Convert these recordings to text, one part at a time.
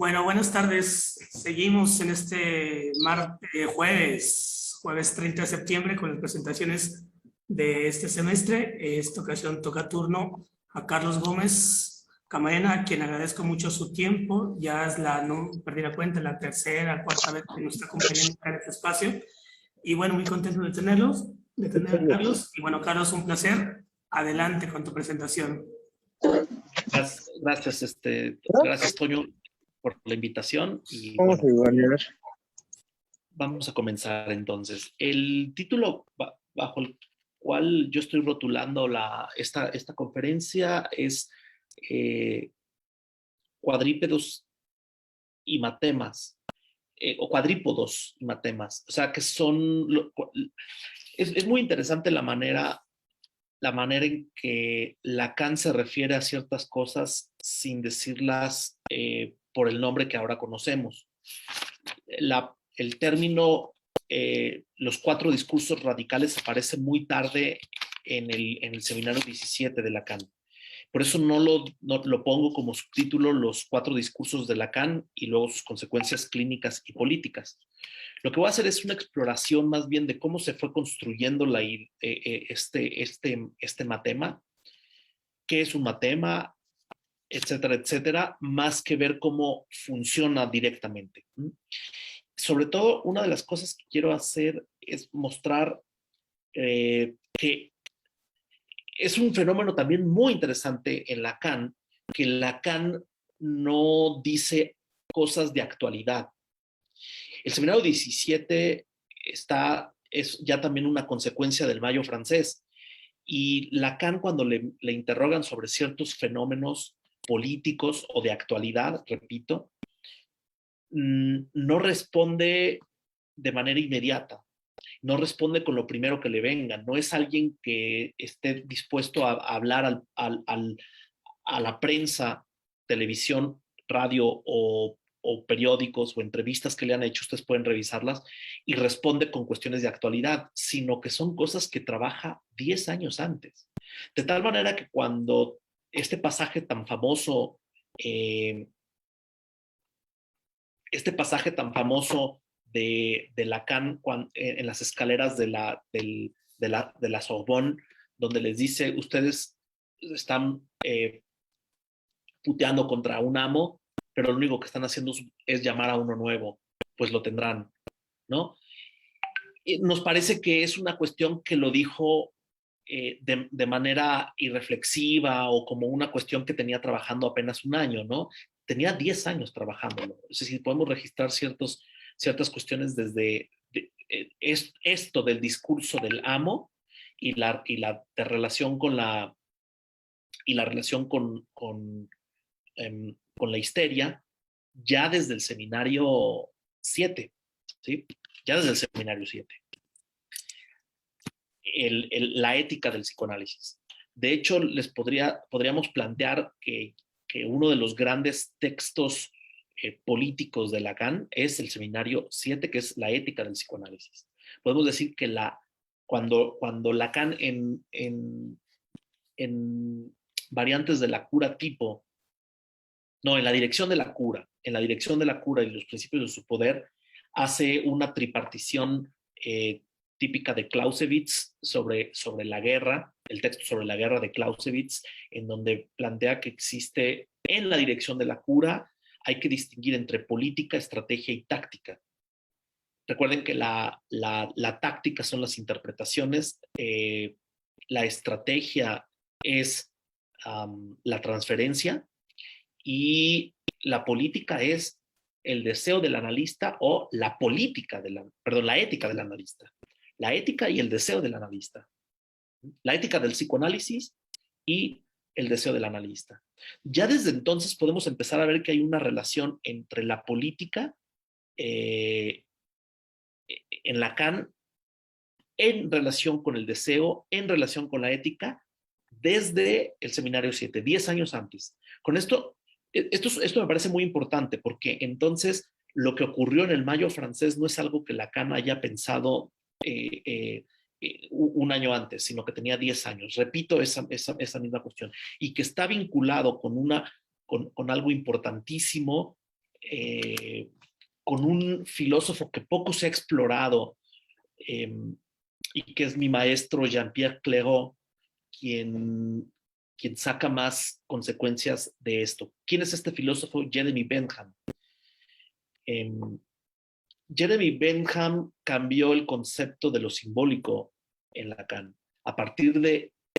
Bueno, buenas tardes. Seguimos en este jueves 30 de septiembre con las presentaciones de este semestre. Esta ocasión toca turno a Carlos Gómez Camarena, a quien agradezco mucho su tiempo. Ya es no perdí la cuenta, la tercera, cuarta vez que nos está acompañando en este espacio. Y bueno, muy contento de tener a Carlos. Y bueno, Carlos, un placer. Adelante con tu presentación. Gracias, gracias, Toño, por la invitación. Y bueno, vamos a comenzar entonces. El título bajo el cual yo estoy rotulando esta conferencia es Cuadrípedos y matemas, o cuadrípodos y matemas. O sea, que es muy interesante la manera en que Lacan se refiere a ciertas cosas sin decirlas por el nombre que ahora conocemos. El término los cuatro discursos radicales aparece muy tarde en el seminario 17 de Lacan. Por eso no lo pongo como subtítulo los cuatro discursos de Lacan y luego sus consecuencias clínicas y políticas. Lo que voy a hacer es una exploración más bien de cómo se fue construyendo este matema, qué es un matema, etcétera, etcétera, más que ver cómo funciona directamente. Sobre todo, una de las cosas que quiero hacer es mostrar que es un fenómeno también muy interesante en Lacan, que Lacan no dice cosas de actualidad. El seminario 17 es ya también una consecuencia del Mayo francés. Y Lacan, cuando le interrogan sobre ciertos fenómenos políticos o de actualidad, repito, no responde de manera inmediata, no responde con lo primero que le venga, no es alguien que esté dispuesto a hablar a la prensa, televisión, radio o periódicos o entrevistas que le han hecho, ustedes pueden revisarlas, y responde con cuestiones de actualidad, sino que son cosas que trabaja 10 años antes. De tal manera que cuando este pasaje tan famoso, de Lacan en las escaleras de la Sorbonne, donde les dice, ustedes están puteando contra un amo, pero lo único que están haciendo es llamar a uno nuevo, pues lo tendrán, ¿no? Y nos parece que es una cuestión que lo dijo de manera irreflexiva o como una cuestión que tenía trabajando apenas un año, ¿no? Tenía 10 años trabajándolo. Es decir, podemos registrar ciertas cuestiones desde esto del discurso del amo y la de relación con la relación con la histeria ya desde el seminario 7, ¿sí? Ya desde el seminario 7. La ética del psicoanálisis. De hecho, podríamos plantear que uno de los grandes textos políticos de Lacan es el seminario 7, que es la ética del psicoanálisis. Podemos decir que cuando Lacan en variantes de la cura tipo, no, en la dirección de la cura y los principios de su poder, hace una tripartición típica de Clausewitz sobre la guerra, el texto sobre la guerra de Clausewitz, en donde plantea que existe en la dirección de la cura, hay que distinguir entre política, estrategia y táctica. Recuerden que la táctica son las interpretaciones, la estrategia es la transferencia y la política es el deseo del analista o la ética del analista. La ética y el deseo del analista. La ética del psicoanálisis y el deseo del analista. Ya desde entonces podemos empezar a ver que hay una relación entre la política en Lacan en relación con el deseo, en relación con la ética, desde el seminario 7, 10 años antes. Con esto me parece muy importante porque entonces lo que ocurrió en el Mayo francés no es algo que Lacan haya pensado un año antes, sino que tenía 10 años. Repito esa misma cuestión y que está vinculado con algo importantísimo con un filósofo que poco se ha explorado y que es mi maestro Jean-Pierre Clairaut, quien saca más consecuencias de esto. ¿Quién es este filósofo? Jeremy Bentham. Jeremy Bentham cambió el concepto de lo simbólico en Lacan.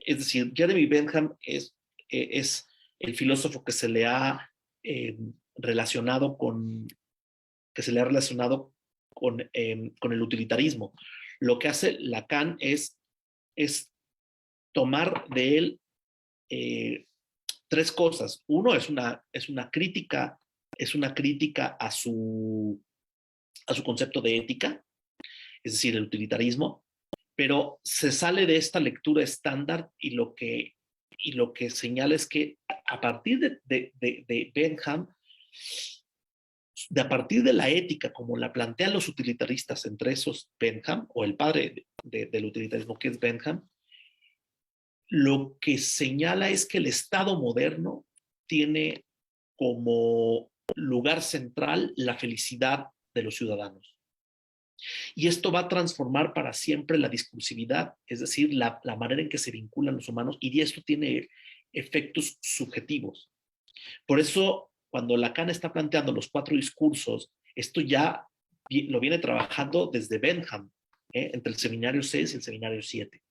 Es decir, Jeremy Bentham es el filósofo que se le ha relacionado con el utilitarismo. Lo que hace Lacan es tomar de él tres cosas. Uno es una crítica a su concepto de ética, es decir, el utilitarismo, pero se sale de esta lectura estándar y lo que señala es que a partir de Bentham, a partir de la ética como la plantean los utilitaristas, entre esos Bentham, o el padre del utilitarismo que es Bentham, lo que señala es que el Estado moderno tiene como lugar central la felicidad de los ciudadanos. Y esto va a transformar para siempre la discursividad, es decir, la manera en que se vinculan los humanos, y esto tiene efectos subjetivos. Por eso, cuando Lacan está planteando los 4 discursos, esto ya lo viene trabajando desde Bentham, entre el seminario 6 y el seminario 7.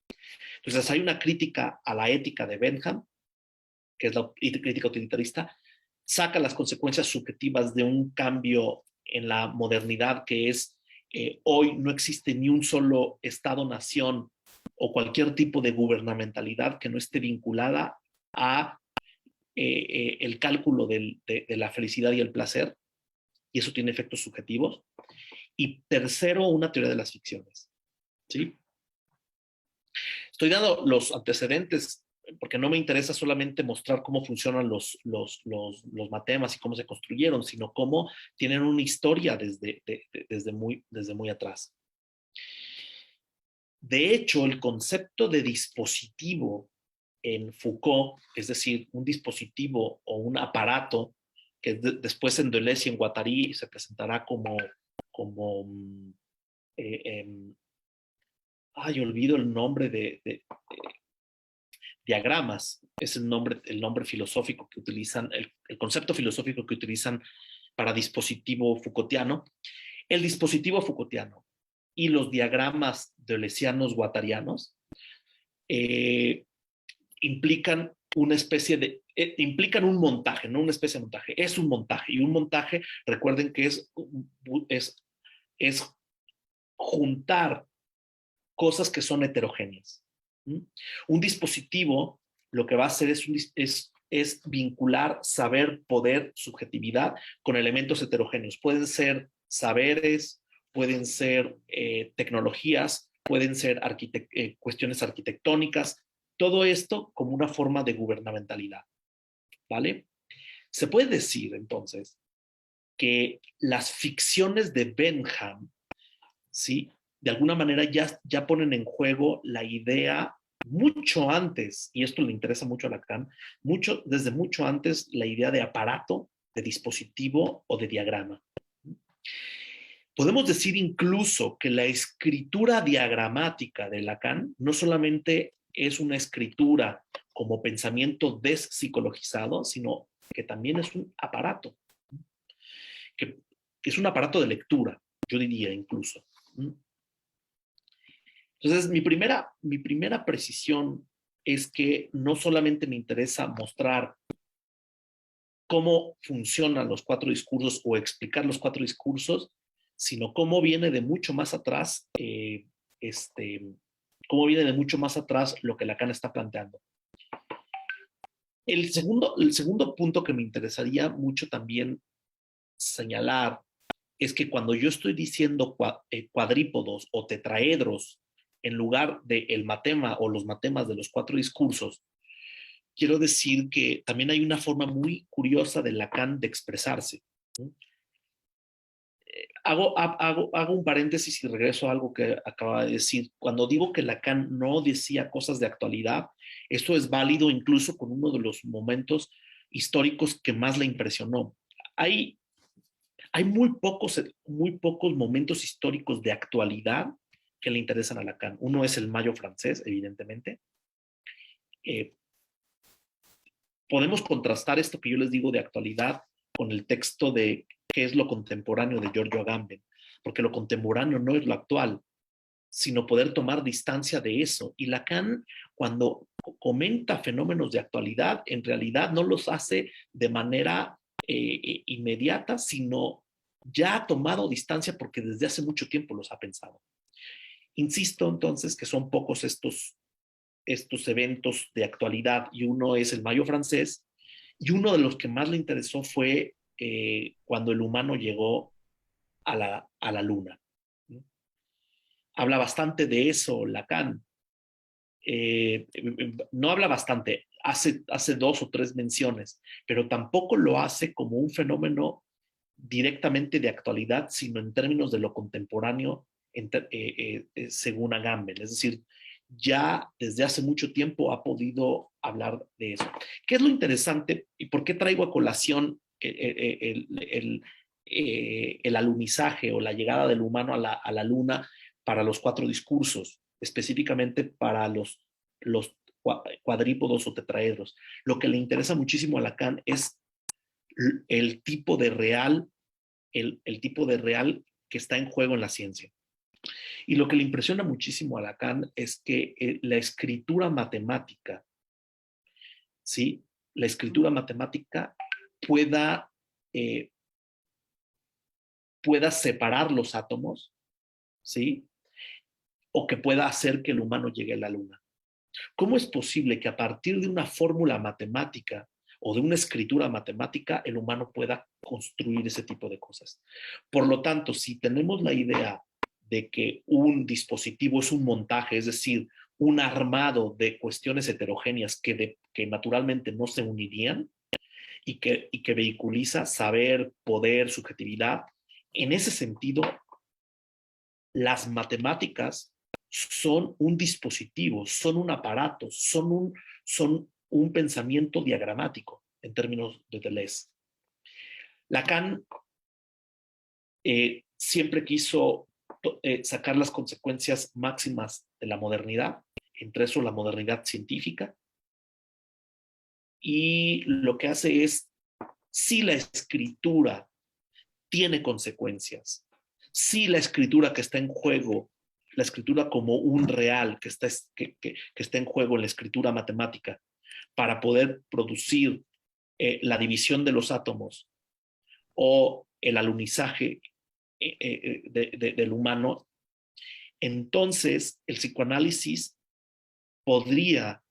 Entonces, hay una crítica a la ética de Bentham, que es la crítica utilitarista, saca las consecuencias subjetivas de un cambio en la modernidad, que es hoy no existe ni un solo Estado-nación o cualquier tipo de gubernamentalidad que no esté vinculada a el cálculo de la felicidad y el placer, y eso tiene efectos subjetivos. Y tercero, una teoría de las ficciones. ¿Sí? Estoy dando los antecedentes porque no me interesa solamente mostrar cómo funcionan los matemas y cómo se construyeron, sino cómo tienen una historia desde muy atrás. De hecho, el concepto de dispositivo en Foucault, es decir, un dispositivo o un aparato, que después en Deleuze y en Guattari se presentará como olvido el nombre de diagramas, es el nombre filosófico que utilizan, el concepto filosófico que utilizan para dispositivo Foucaultiano. El dispositivo Foucaultiano y los diagramas deleuzianos guattarianos implican una especie de, implican un montaje, no una especie de montaje, es un montaje. Y un montaje, recuerden que es juntar cosas que son heterogéneas. Un dispositivo lo que va a hacer es vincular saber, poder, subjetividad con elementos heterogéneos. Pueden ser saberes, pueden ser tecnologías, pueden ser cuestiones arquitectónicas, todo esto como una forma de gubernamentalidad, ¿vale? Se puede decir, entonces, que las ficciones de Bentham, ¿sí?, de alguna manera ya ponen en juego la idea mucho antes, y esto le interesa mucho a Lacan, desde mucho antes la idea de aparato, de dispositivo o de diagrama. Podemos decir incluso que la escritura diagramática de Lacan no solamente es una escritura como pensamiento despsicologizado, sino que también es un aparato, que es un aparato de lectura, yo diría incluso. Entonces, mi primera precisión es que no solamente me interesa mostrar cómo funcionan los 4 discursos o explicar los 4 discursos, sino cómo viene de mucho más atrás, cómo viene de mucho más atrás lo que Lacan está planteando. El segundo punto que me interesaría mucho también señalar es que cuando yo estoy diciendo cuadrípodos o tetraedros en lugar del matema o los matemas de los 4 discursos, quiero decir que también hay una forma muy curiosa de Lacan de expresarse. Hago un paréntesis y regreso a algo que acaba de decir. Cuando digo que Lacan no decía cosas de actualidad, esto es válido incluso con uno de los momentos históricos que más le impresionó. Hay Hay muy pocos momentos históricos de actualidad que le interesan a Lacan. Uno es el Mayo francés, evidentemente. Podemos contrastar esto que yo les digo de actualidad con el texto de qué es lo contemporáneo de Giorgio Agamben, porque lo contemporáneo no es lo actual, sino poder tomar distancia de eso. Y Lacan, cuando comenta fenómenos de actualidad, en realidad no los hace de manera inmediata, sino ya ha tomado distancia porque desde hace mucho tiempo los ha pensado. Insisto entonces que son pocos estos eventos de actualidad, y uno es el Mayo francés, y uno de los que más le interesó fue cuando el humano llegó a la luna. Habla bastante de eso Lacan. No habla bastante, hace 2 o 3 menciones, pero tampoco lo hace como un fenómeno directamente de actualidad, sino en términos de lo contemporáneo, según Agamben. Es decir, ya desde hace mucho tiempo ha podido hablar de eso. ¿Qué es lo interesante y por qué traigo a colación el alunizaje o la llegada del humano a la luna para los 4 discursos, específicamente para los cuadrípodos o tetraedros? Lo que le interesa muchísimo a Lacan es el tipo de real, el tipo de real que está en juego en la ciencia. Y lo que le impresiona muchísimo a Lacan es que la escritura matemática, ¿sí? La escritura matemática pueda separar los átomos, ¿sí? O que pueda hacer que el humano llegue a la luna. ¿Cómo es posible que a partir de una fórmula matemática o de una escritura matemática el humano pueda construir ese tipo de cosas? Por lo tanto, si tenemos la idea de que un dispositivo es un montaje, es decir, un armado de cuestiones heterogéneas que naturalmente no se unirían y que vehiculiza saber, poder, subjetividad, en ese sentido, las matemáticas son un dispositivo, son un aparato, son un pensamiento diagramático en términos de Deleuze. Lacan siempre quiso sacar las consecuencias máximas de la modernidad, entre eso la modernidad científica, y lo que hace es, si la escritura tiene consecuencias, si la escritura que está en juego, la escritura como un real que está en juego en la escritura matemática, para poder producir la división de los átomos o el alunizaje del humano, entonces el psicoanálisis podría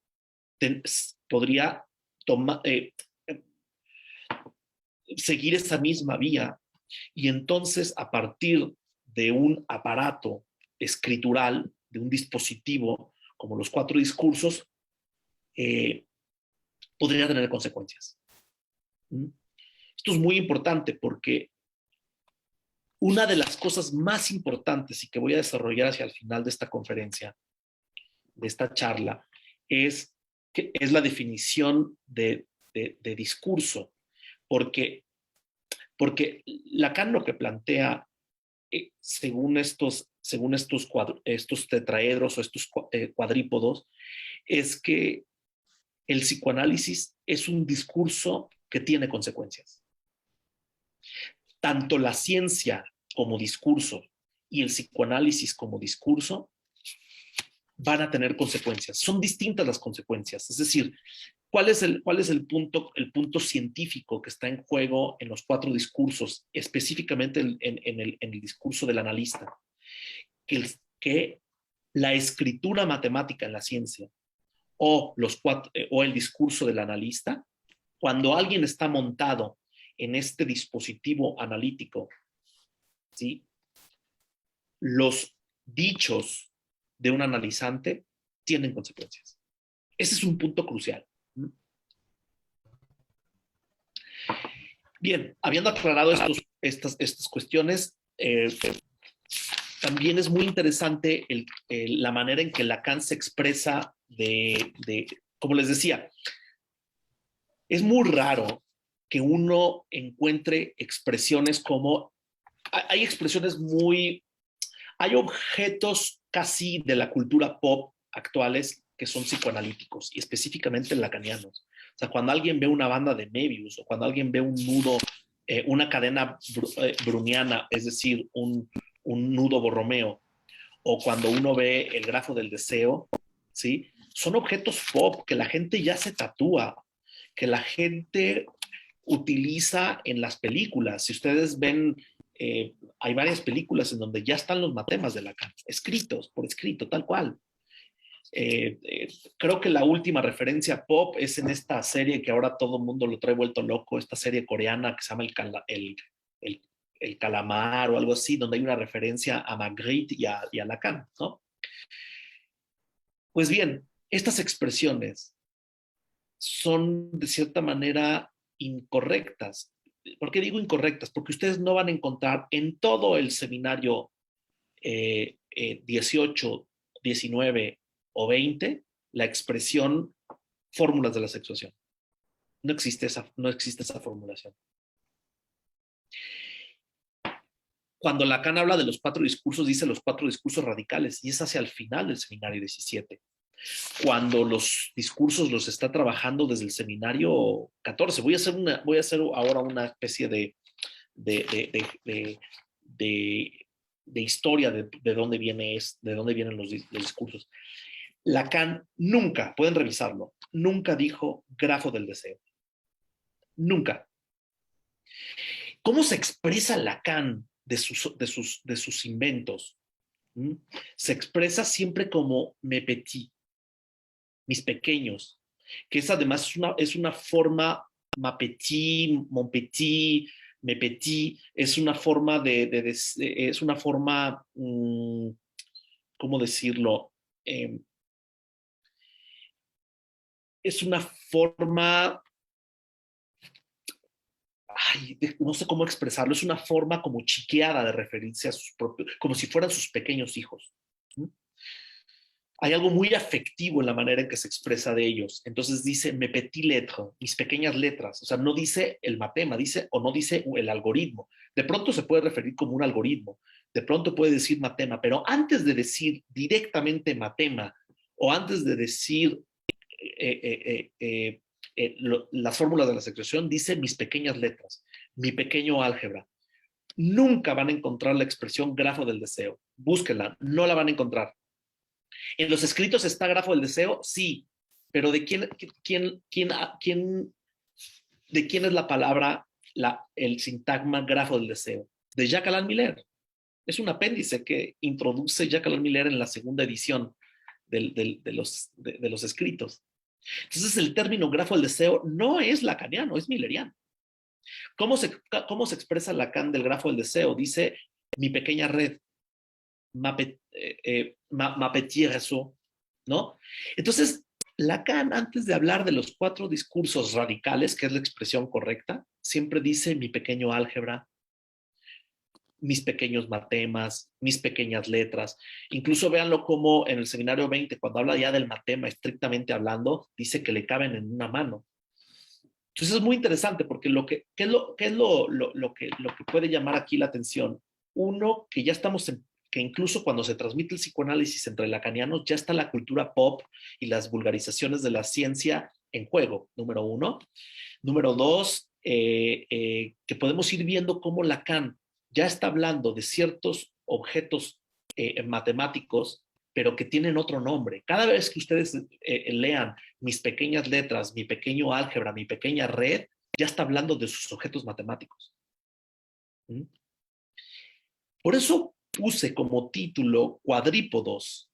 seguir esa misma vía, y entonces a partir de un aparato escritural, de un dispositivo como los 4 discursos, podría tener consecuencias. Esto es muy importante porque una de las cosas más importantes y que voy a desarrollar hacia el final de esta conferencia, de esta charla, es la definición de discurso, porque Lacan lo que plantea, según estos tetraedros o estos cuadrípodos, es que el psicoanálisis es un discurso que tiene consecuencias. Tanto la ciencia como discurso y el psicoanálisis como discurso van a tener consecuencias. Son distintas las consecuencias. Es decir, ¿cuál es el punto científico que está en juego en los 4 discursos, específicamente en el discurso del analista? Que la escritura matemática en la ciencia o el discurso del analista, cuando alguien está montado en este dispositivo analítico, ¿sí?, los dichos de un analizante tienen consecuencias. Ese es un punto crucial. Bien, habiendo aclarado estas cuestiones, también es muy interesante la manera en que Lacan se expresa como les decía, es muy raro que uno encuentre expresiones como, hay expresiones muy, hay objetos casi de la cultura pop actuales que son psicoanalíticos y específicamente lacanianos. O sea, cuando alguien ve una banda de Möbius o cuando alguien ve un nudo, una cadena browniana, es decir, un nudo Borromeo, o cuando uno ve el grafo del deseo, ¿sí? Son objetos pop que la gente ya se tatúa, que la gente utiliza en las películas. Si ustedes ven, hay varias películas en donde ya están los matemas de Lacan, escritos, por escrito, tal cual. Creo que la última referencia pop es en esta serie que ahora todo el mundo lo trae vuelto loco, esta serie coreana que se llama el Calamar o algo así, donde hay una referencia a Magritte y a Lacan, ¿no? Pues bien, estas expresiones son de cierta manera incorrectas. ¿Por qué digo incorrectas? Porque ustedes no van a encontrar en todo el seminario 18, 19 o 20 la expresión fórmulas de la sexuación. No existe esa formulación. Cuando Lacan habla de los 4 discursos, dice los 4 discursos radicales y es hacia el final del seminario 17. Cuando los discursos los está trabajando desde el seminario 14. Voy a hacer ahora una especie de historia de dónde vienen los discursos. Lacan nunca, pueden revisarlo, nunca dijo grafo del deseo. Nunca. ¿Cómo se expresa Lacan de sus inventos? Se expresa siempre como me petit, mis pequeños, que es además es una forma ma petit, mon petit, me petit, es una forma es una forma, ¿cómo decirlo? Es una forma, ay, no sé cómo expresarlo, es una forma como chiqueada de referirse a sus propios, como si fueran sus pequeños hijos. Hay algo muy afectivo en la manera en que se expresa de ellos. Entonces dice, me petit lettre, mis pequeñas letras. O sea, no dice el matema, dice o no dice el algoritmo. De pronto se puede referir como un algoritmo, de pronto puede decir matema, pero antes de decir directamente matema o antes de decir las fórmulas de la secreción, dice mis pequeñas letras, mi pequeño álgebra. Nunca van a encontrar la expresión grafo del deseo. Búsquenla, no la van a encontrar. ¿En los escritos está grafo del deseo? Sí, pero ¿de quién es la palabra, el sintagma grafo del deseo? De Jacques Alain Miller. Es un apéndice que introduce Jacques Alain Miller en la segunda edición de los escritos. Entonces el término grafo del deseo no es lacaniano, es milleriano. ¿Cómo se expresa Lacan del grafo del deseo? Dice mi pequeña red, ma petit réseau, ¿no? Entonces, Lacan, antes de hablar de los 4 discursos radicales, que es la expresión correcta, siempre dice mi pequeño álgebra, mis pequeños matemas, mis pequeñas letras. Incluso véanlo como en el seminario 20, cuando habla ya del matema, estrictamente hablando, dice que le caben en una mano. Entonces es muy interesante porque ¿qué es lo que puede llamar aquí la atención? Uno, que ya estamos que incluso cuando se transmite el psicoanálisis entre lacanianos, ya está la cultura pop y las vulgarizaciones de la ciencia en juego, número 1. Número 2, que podemos ir viendo cómo Lacan ya está hablando de ciertos objetos matemáticos, pero que tienen otro nombre. Cada vez que ustedes lean mis pequeñas letras, mi pequeño álgebra, mi pequeña red, ya está hablando de sus objetos matemáticos. Por eso puse como título cuadrípodos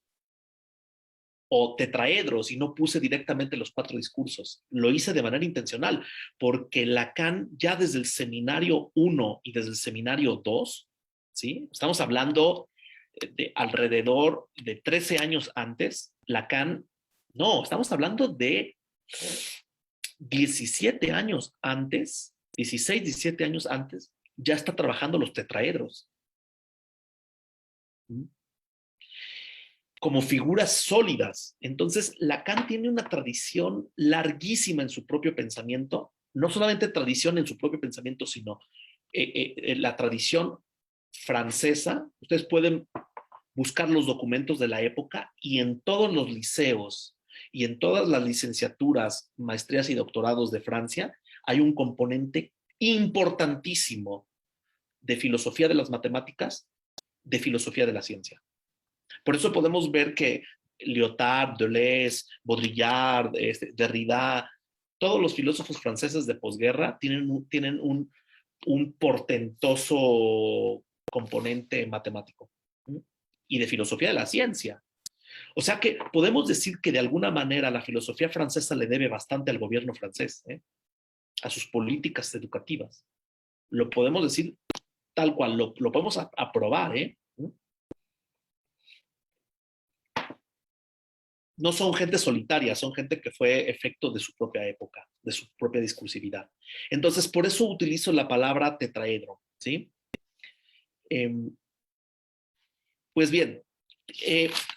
o tetraedros y no puse directamente los 4 discursos. Lo hice de manera intencional porque Lacan ya desde el seminario 1 y desde el seminario 2, ¿sí? Estamos hablando de alrededor de 13 años antes, Lacan, no, estamos hablando de 17 años antes, 16, 17 años antes, ya está trabajando los tetraedros. Como figuras sólidas. Entonces, Lacan tiene una tradición larguísima en su propio pensamiento no solamente tradición en su propio pensamiento, sino la tradición francesa. Ustedes pueden buscar los documentos de la época y en todos los liceos y en todas las licenciaturas, maestrías y doctorados de Francia hay un componente importantísimo de filosofía de las matemáticas, de filosofía de la ciencia. Por eso podemos ver que Lyotard, Deleuze, Baudrillard, Derrida, todos los filósofos franceses de posguerra tienen un portentoso componente matemático y de filosofía de la ciencia. O sea que podemos decir que de alguna manera la filosofía francesa le debe bastante al gobierno francés, a sus políticas educativas. Lo podemos decir tal cual, lo podemos aprobar. No son gente solitaria, son gente que fue efecto de su propia época, de su propia discursividad. Entonces, por eso utilizo la palabra tetraedro, ¿sí? Pues bien,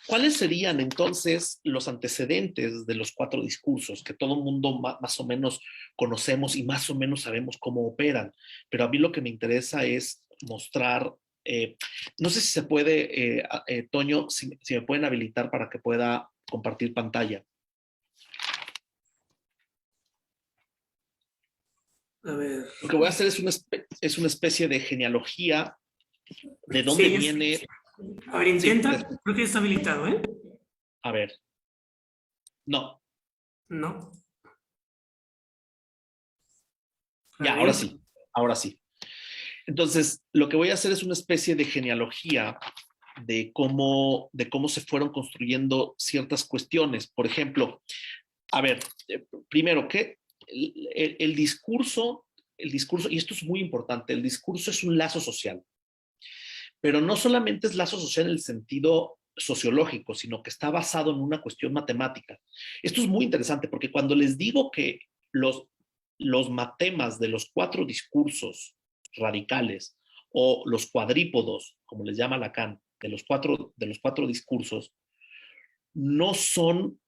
¿cuáles serían entonces los antecedentes de los 4 discursos que todo el mundo más o menos conocemos y más o menos sabemos cómo operan? Pero a mí lo que me interesa es mostrar, no sé si se puede, Toño, si me pueden habilitar para que pueda compartir pantalla. A ver. Lo que voy a hacer es una especie de genealogía de dónde viene. A ver, intenta. Sí, creo que está habilitado, ¿eh? A ver. No. No. Ya, ahora sí. Ahora sí. Entonces, lo que voy a hacer es una especie de genealogía de cómo se fueron construyendo ciertas cuestiones. Por ejemplo, a ver, primero, ¿qué? El discurso, y esto es muy importante, el discurso es un lazo social, pero no solamente es lazo social en el sentido sociológico, sino que está basado en una cuestión matemática. Esto es muy interesante porque cuando les digo que los matemas de los 4 discursos radicales o los cuadrípodos, como les llama Lacan, de los cuatro discursos, no son,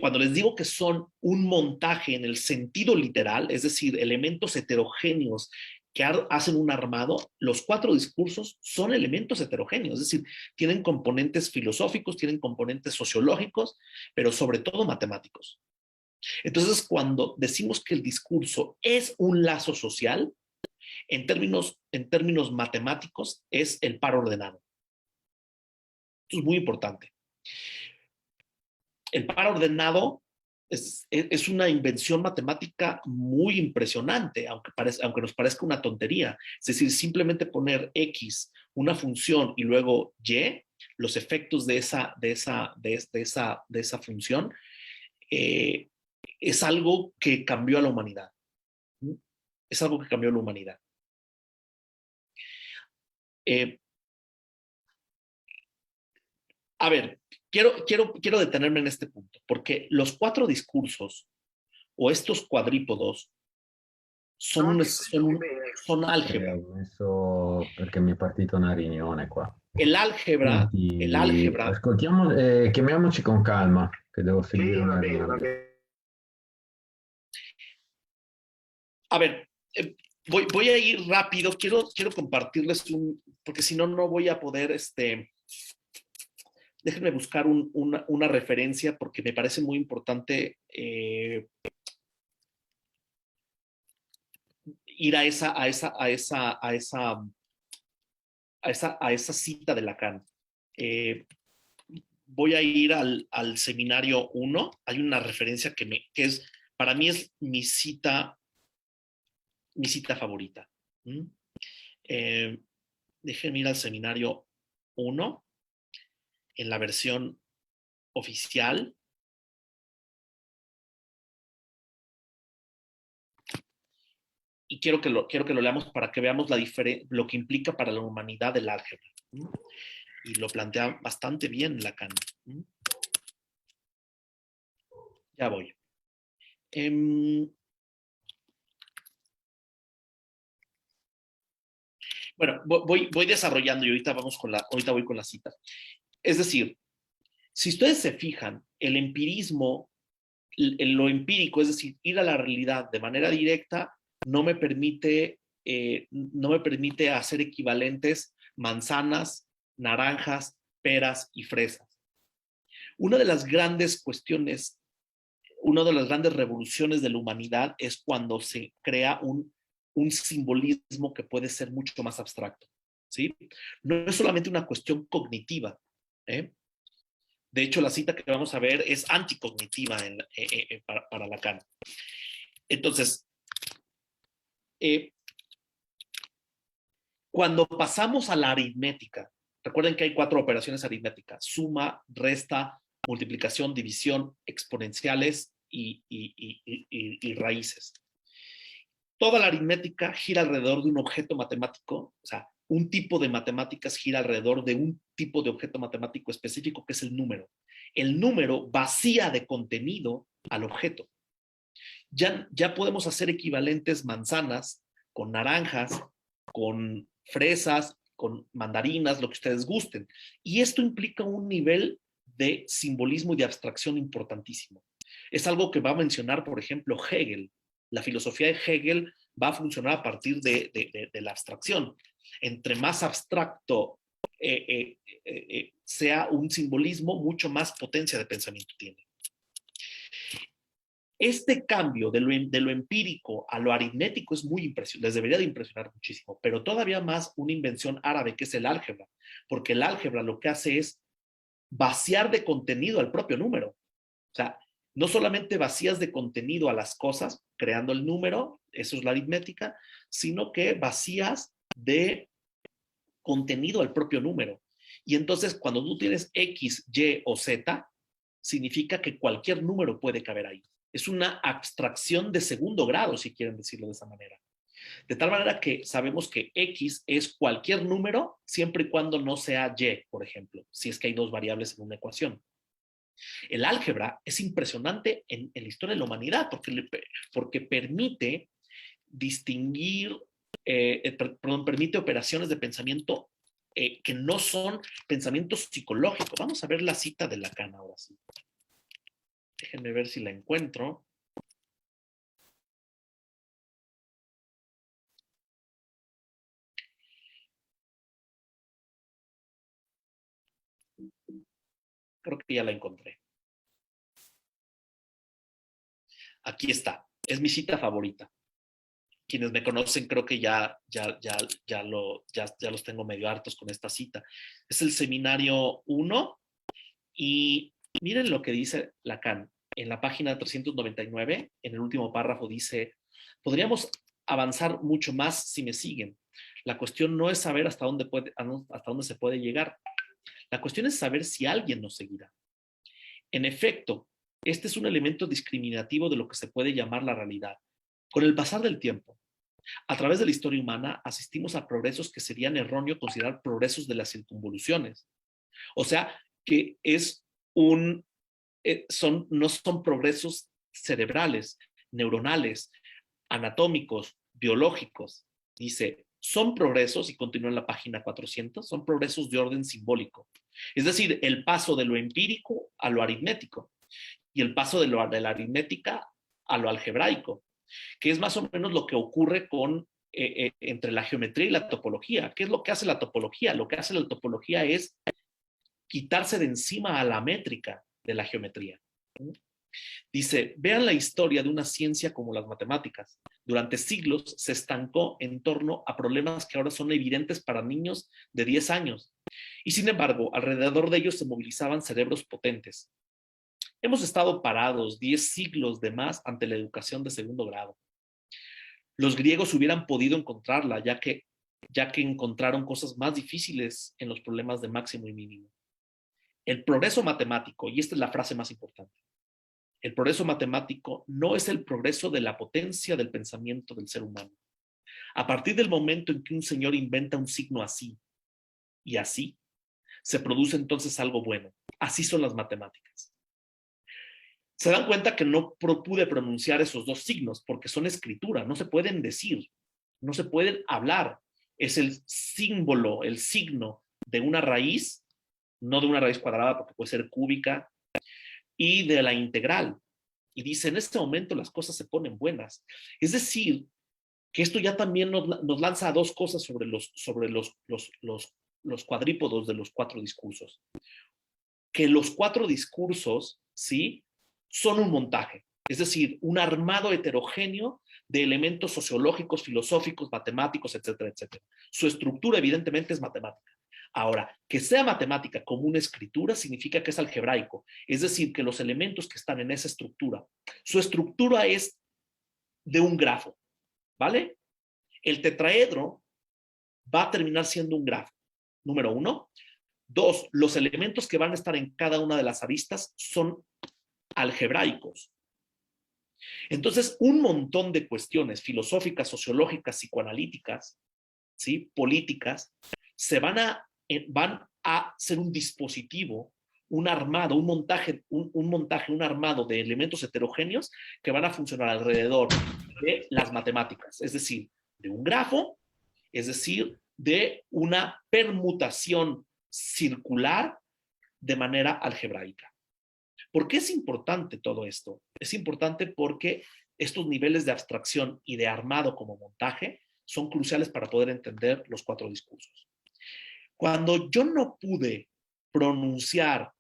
cuando les digo que son un montaje en el sentido literal, es decir, elementos heterogéneos que hacen un armado, los 4 discursos son elementos heterogéneos, es decir, tienen componentes filosóficos, tienen componentes sociológicos, pero sobre todo matemáticos. Entonces, cuando decimos que el discurso es un lazo social, en términos matemáticos, es el par ordenado. Esto es muy importante. El par ordenado es una invención matemática muy impresionante, aunque nos parezca una tontería. Es decir, simplemente poner X, una función, y luego Y, los efectos de esa función, es algo que cambió a la humanidad. Es algo que cambió a la humanidad. A ver, quiero detenerme en este punto, porque los 4 discursos o estos cuadrípodos son álgebra. Ho messo perché mi è partita una riunione qua. El álgebra, Ascoltiamo, chiamiamoci con calma, che devo seguire una riunione. A ver, voy a ir rápido, quiero compartirles porque si no, no voy a poder, déjenme buscar una referencia porque me parece muy importante ir a esa cita de Lacan. Voy a ir al seminario 1. Hay una referencia que para mí es mi cita favorita. Déjenme ir al seminario 1 en la versión oficial. Y quiero que lo leamos para que veamos lo que implica para la humanidad el álgebra. Y lo plantea bastante bien Lacan. Ya voy. Bueno, voy desarrollando y ahorita voy con la cita. Es decir, si ustedes se fijan, el empirismo lo empírico, es decir, ir a la realidad de manera directa, no me permite hacer equivalentes manzanas, naranjas, peras y fresas. Una de las grandes cuestiones, una de las grandes revoluciones de la humanidad es cuando se crea un simbolismo que puede ser mucho más abstracto, ¿sí? No es solamente una cuestión cognitiva, ¿eh? De hecho, la cita que vamos a ver es anticognitiva para Lacan. Entonces, cuando pasamos a la aritmética, recuerden que hay 4 operaciones aritméticas: suma, resta, multiplicación, división, exponenciales y raíces. Toda la aritmética gira alrededor de un objeto matemático, o sea, un tipo de matemáticas gira alrededor de un tipo de objeto matemático específico que es el número. El número vacía de contenido al objeto. Ya podemos hacer equivalentes manzanas con naranjas, con fresas, con mandarinas, lo que ustedes gusten. Y esto implica un nivel de simbolismo y de abstracción importantísimo. Es algo que va a mencionar, por ejemplo, Hegel. La filosofía de Hegel va a funcionar a partir de la abstracción. Entre más abstracto sea un simbolismo, mucho más potencia de pensamiento tiene. Este cambio de lo empírico a lo aritmético es muy impresionante, les debería de impresionar muchísimo, pero todavía más una invención árabe que es el álgebra, porque el álgebra lo que hace es vaciar de contenido al propio número. O sea, no solamente vacías de contenido a las cosas, creando el número, eso es la aritmética, sino que vacías de contenido al propio número. Y entonces, cuando tú tienes X, Y o Z, significa que cualquier número puede caber ahí. Es una abstracción de segundo grado, si quieren decirlo de esa manera. De tal manera que sabemos que X es cualquier número siempre y cuando no sea Y, por ejemplo, si es que hay 2 variables en una ecuación. El álgebra es impresionante en la historia de la humanidad porque permite distinguir, permite operaciones de pensamiento que no son pensamientos psicológicos. Vamos a ver la cita de Lacan ahora sí. Déjenme ver si la encuentro. Creo que ya la encontré. Aquí está. Es mi cita favorita. Quienes me conocen creo que ya los tengo medio hartos con esta cita. Es el seminario 1 y miren lo que dice Lacan. En la página 399, en el último párrafo dice, podríamos avanzar mucho más si me siguen. La cuestión no es saber hasta dónde se puede llegar. La cuestión es saber si alguien nos seguirá. En efecto, este es un elemento discriminativo de lo que se puede llamar la realidad. Con el pasar del tiempo, a través de la historia humana, asistimos a progresos que serían erróneo considerar progresos de las circunvoluciones. O sea, que no son progresos cerebrales, neuronales, anatómicos, biológicos. Dice, son progresos, y continúa en la página 400, son progresos de orden simbólico. Es decir, el paso de lo empírico a lo aritmético y el paso de la aritmética a lo algebraico, que es más o menos lo que ocurre entre la geometría y la topología. ¿Qué es lo que hace la topología? Lo que hace la topología es quitarse de encima a la métrica de la geometría. Dice, vean la historia de una ciencia como las matemáticas. Durante siglos se estancó en torno a problemas que ahora son evidentes para niños de 10 años. Y sin embargo, alrededor de ellos se movilizaban cerebros potentes. Hemos estado parados 10 siglos de más ante la educación de segundo grado. Los griegos hubieran podido encontrarla, ya que encontraron cosas más difíciles en los problemas de máximo y mínimo. El progreso matemático, y esta es la frase más importante, el progreso matemático no es el progreso de la potencia del pensamiento del ser humano. A partir del momento en que un señor inventa un signo así y así, se produce entonces algo bueno. Así son las matemáticas. Se dan cuenta que no pude pronunciar esos 2 signos porque son escritura, no se pueden decir, no se pueden hablar. Es el símbolo, el signo de una raíz, no de una raíz cuadrada porque puede ser cúbica, y de la integral. y dice, en este momento las cosas se ponen buenas. Es decir, que esto ya también nos lanza a dos cosas sobre los cuadrípodos de los cuatro discursos. Que los cuatro discursos, ¿sí?, son un montaje, es decir, un armado heterogéneo de elementos sociológicos, filosóficos, matemáticos, etcétera, etcétera. Su estructura evidentemente es matemática. Ahora, que sea matemática como una escritura significa que es algebraico, es decir, que los elementos que están en esa estructura, su estructura es de un grafo, ¿vale? El tetraedro va a terminar siendo un grafo, número uno. Dos, los elementos que van a estar en cada una de las aristas son algebraicos. Entonces, un montón de cuestiones filosóficas, sociológicas, psicoanalíticas, ¿sí?, políticas, van a ser un dispositivo, un armado, un montaje, un armado de elementos heterogéneos que van a funcionar alrededor de las matemáticas, es decir, de un grafo, es decir, de una permutación circular de manera algebraica. ¿Por qué es importante todo esto? Es importante porque estos niveles de abstracción y de armado como montaje son cruciales para poder entender los cuatro discursos. Cuando yo no pude pronunciar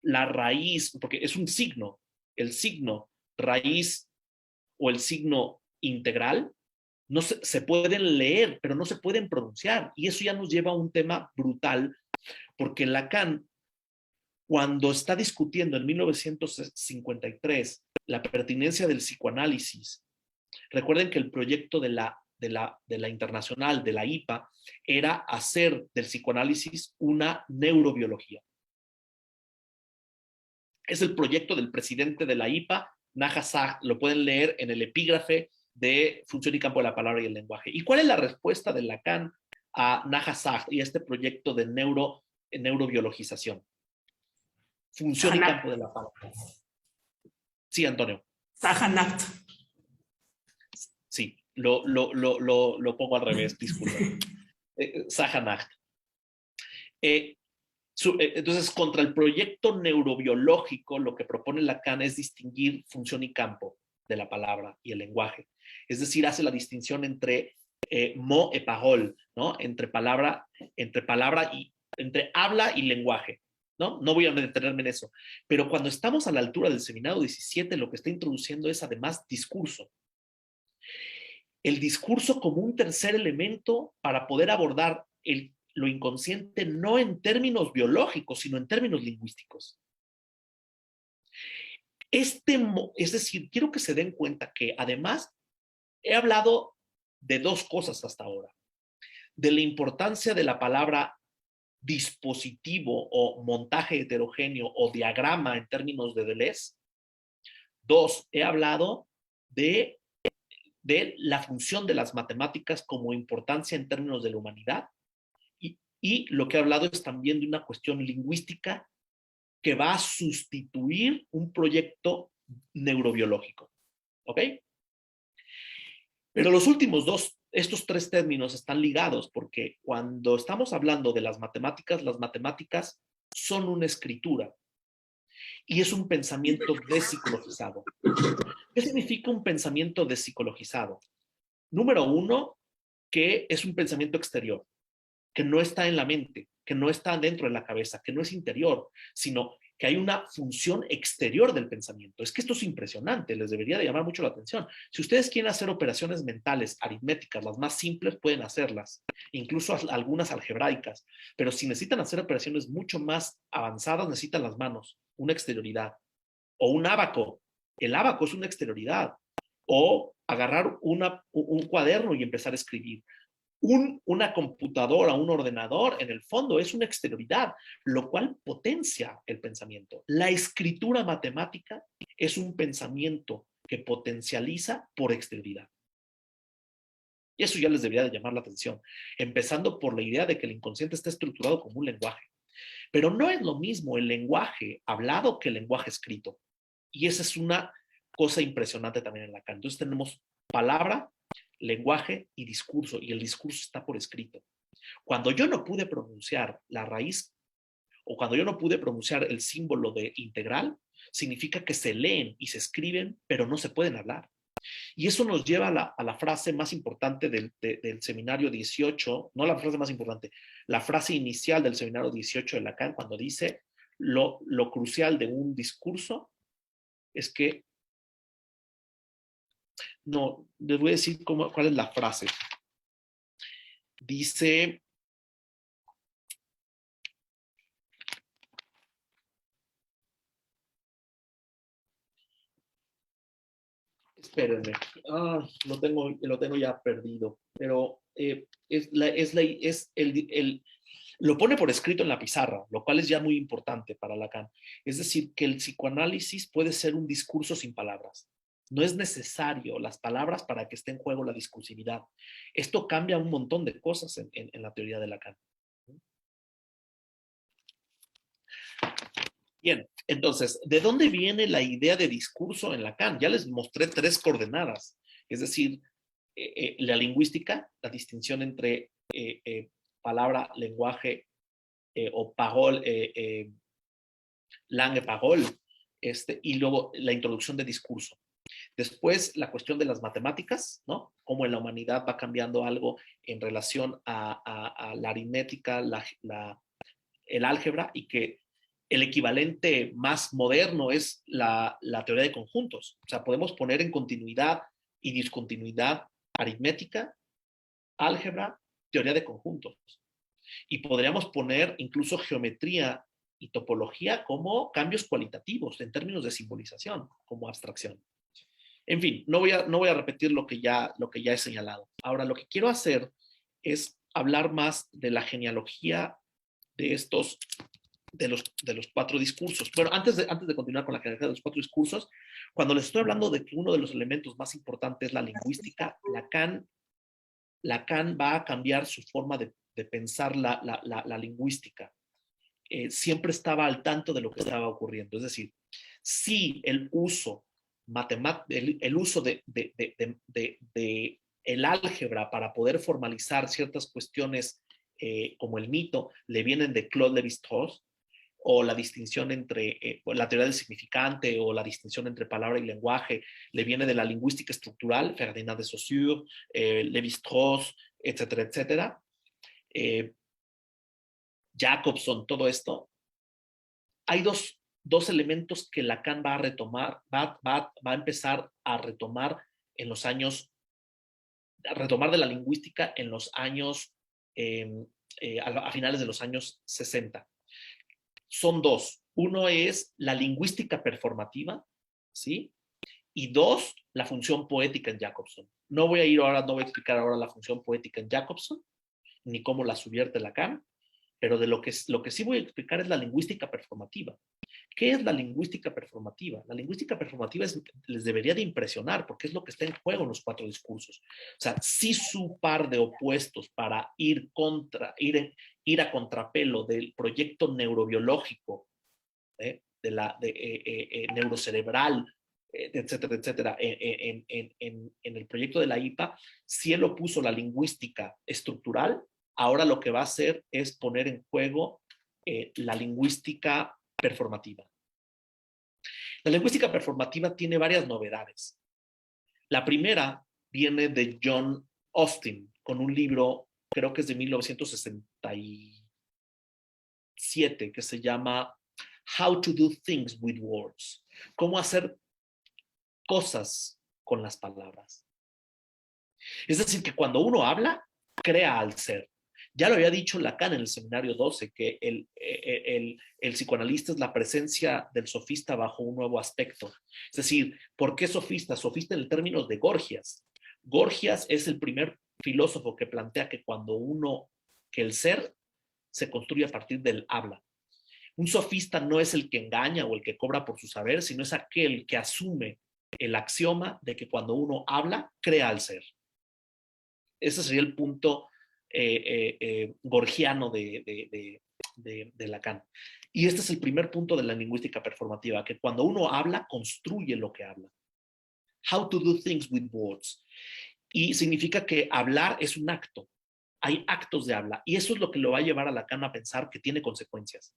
la raíz, porque es un signo, el signo raíz o el signo integral, no se pueden leer, pero no se pueden pronunciar. Y eso ya nos lleva a un tema brutal, porque Lacan, cuando está discutiendo en 1953 la pertinencia del psicoanálisis, recuerden que el proyecto de la internacional, de la IPA, era hacer del psicoanálisis una neurobiología. Es el proyecto del presidente de la IPA, Naja Sacht, lo pueden leer en el epígrafe de Función y Campo de la Palabra y el Lenguaje. ¿Y cuál es la respuesta de Lacan a Naja Sacht y a este proyecto de neurobiologización? Función y campo de la palabra. Sí, Antonio. Sahanact. Sí, lo pongo al revés, disculpa. Sahanacht. Entonces, contra el proyecto neurobiológico, lo que propone Lacan es distinguir función y campo de la palabra y el lenguaje. Es decir, hace la distinción entre mot et parole, ¿no? Entre habla y lenguaje. No voy a detenerme en eso. Pero cuando estamos a la altura del seminado 17, lo que está introduciendo es además discurso. El discurso como un tercer elemento para poder abordar lo inconsciente no en términos biológicos, sino en términos lingüísticos. Es decir, quiero que se den cuenta que además he hablado de dos cosas hasta ahora. De la importancia de la palabra dispositivo o montaje heterogéneo o diagrama en términos de Deleuze. Dos, he hablado de la función de las matemáticas como importancia en términos de la humanidad. Y lo que he hablado es también de una cuestión lingüística que va a sustituir un proyecto neurobiológico. ¿Ok? Pero los últimos dos, estos tres términos están ligados porque cuando estamos hablando de las matemáticas son una escritura y es un pensamiento despsicologizado. ¿Qué significa un pensamiento despsicologizado? Número uno, que es un pensamiento exterior, que no está en la mente, que no está dentro de la cabeza, que no es interior, sino que hay una función exterior del pensamiento. Es que esto es impresionante, les debería de llamar mucho la atención. Si ustedes quieren hacer operaciones mentales, aritméticas, las más simples, pueden hacerlas, incluso algunas algebraicas, pero si necesitan hacer operaciones mucho más avanzadas, necesitan las manos, una exterioridad, o un ábaco. El ábaco es una exterioridad, o agarrar un cuaderno y empezar a escribir. Una computadora, un ordenador, en el fondo es una exterioridad, lo cual potencia el pensamiento. La escritura matemática es un pensamiento que potencializa por exterioridad. Y eso ya les debería de llamar la atención, empezando por la idea de que el inconsciente está estructurado como un lenguaje. Pero no es lo mismo el lenguaje hablado que el lenguaje escrito. Y esa es una cosa impresionante también en Lacan. Entonces tenemos palabra, lenguaje y discurso, y el discurso está por escrito. Cuando yo no pude pronunciar la raíz o cuando yo no pude pronunciar el símbolo de integral, significa que se leen y se escriben, pero no se pueden hablar. Y eso nos lleva a la frase más importante del seminario 18, no la frase más importante, la frase inicial del seminario 18 de Lacan, cuando dice lo crucial de un discurso es que, no, les voy a decir cuál es la frase. Dice, espérenme, lo tengo ya perdido, pero lo pone por escrito en la pizarra, lo cual es ya muy importante para Lacan. Es decir, que el psicoanálisis puede ser un discurso sin palabras. No es necesario las palabras para que esté en juego la discursividad. Esto cambia un montón de cosas en la teoría de Lacan. Bien, entonces, ¿de dónde viene la idea de discurso en Lacan? Ya les mostré 3 coordenadas, es decir, la lingüística, la distinción entre palabra, lenguaje o parole, langue, parole, y luego la introducción de discurso. Después, la cuestión de las matemáticas, ¿no? Cómo en la humanidad va cambiando algo en relación a la aritmética, el álgebra, y que el equivalente más moderno es la teoría de conjuntos. O sea, podemos poner en continuidad y discontinuidad aritmética, álgebra, teoría de conjuntos. Y podríamos poner incluso geometría y topología como cambios cualitativos en términos de simbolización, como abstracción. En fin, no voy a repetir lo que ya he señalado. Ahora, lo que quiero hacer es hablar más de la genealogía de los 4 discursos. Bueno, antes de continuar con la genealogía de los 4 discursos, cuando les estoy hablando de que uno de los elementos más importantes es la lingüística, Lacan va a cambiar su forma de pensar la lingüística. Siempre estaba al tanto de lo que estaba ocurriendo. Es decir, si el uso de el álgebra para poder formalizar ciertas cuestiones como el mito le vienen de Claude Lévi-Strauss, o la distinción entre la teoría del significante o la distinción entre palabra y lenguaje le viene de la lingüística estructural, Ferdinand de Saussure, Lévi-Strauss, etcétera, etcétera. Jacobson, todo esto. Hay dos elementos que Lacan va a retomar, va a empezar a retomar en los años, a retomar de la lingüística en los años, a finales de los años 60. Son 2. Uno es la lingüística performativa, ¿sí? Y 2, la función poética en Jacobson. No voy a explicar ahora la función poética en Jacobson, ni cómo la subvierte Lacan, pero de lo que sí voy a explicar es la lingüística performativa. ¿Qué es la lingüística performativa? La lingüística performativa les debería de impresionar porque es lo que está en juego en los 4 discursos. O sea, si su par de opuestos para ir a contrapelo del proyecto neurobiológico, neurocerebral, etcétera, etcétera, en el proyecto de la IPA, si él opuso la lingüística estructural, ahora lo que va a hacer es poner en juego la lingüística performativa. La lingüística performativa tiene varias novedades. La primera viene de John Austin, con un libro, creo que es de 1967, que se llama How to Do Things with Words. Cómo hacer cosas con las palabras. Es decir, que cuando uno habla, crea al ser. Ya lo había dicho Lacan en el seminario 12, que el psicoanalista es la presencia del sofista bajo un nuevo aspecto. Es decir, ¿por qué sofista? Sofista en términos de Gorgias. Gorgias es el primer filósofo que plantea que que el ser se construye a partir del habla. Un sofista no es el que engaña o el que cobra por su saber, sino es aquel que asume el axioma de que cuando uno habla, crea al ser. Ese sería el punto gorgiano de Lacan. Y este es el primer punto de la lingüística performativa, que cuando uno habla, construye lo que habla. How to do things with words. Y significa que hablar es un acto. hay actos de habla, y eso es lo que lo va a llevar a Lacan a pensar que tiene consecuencias.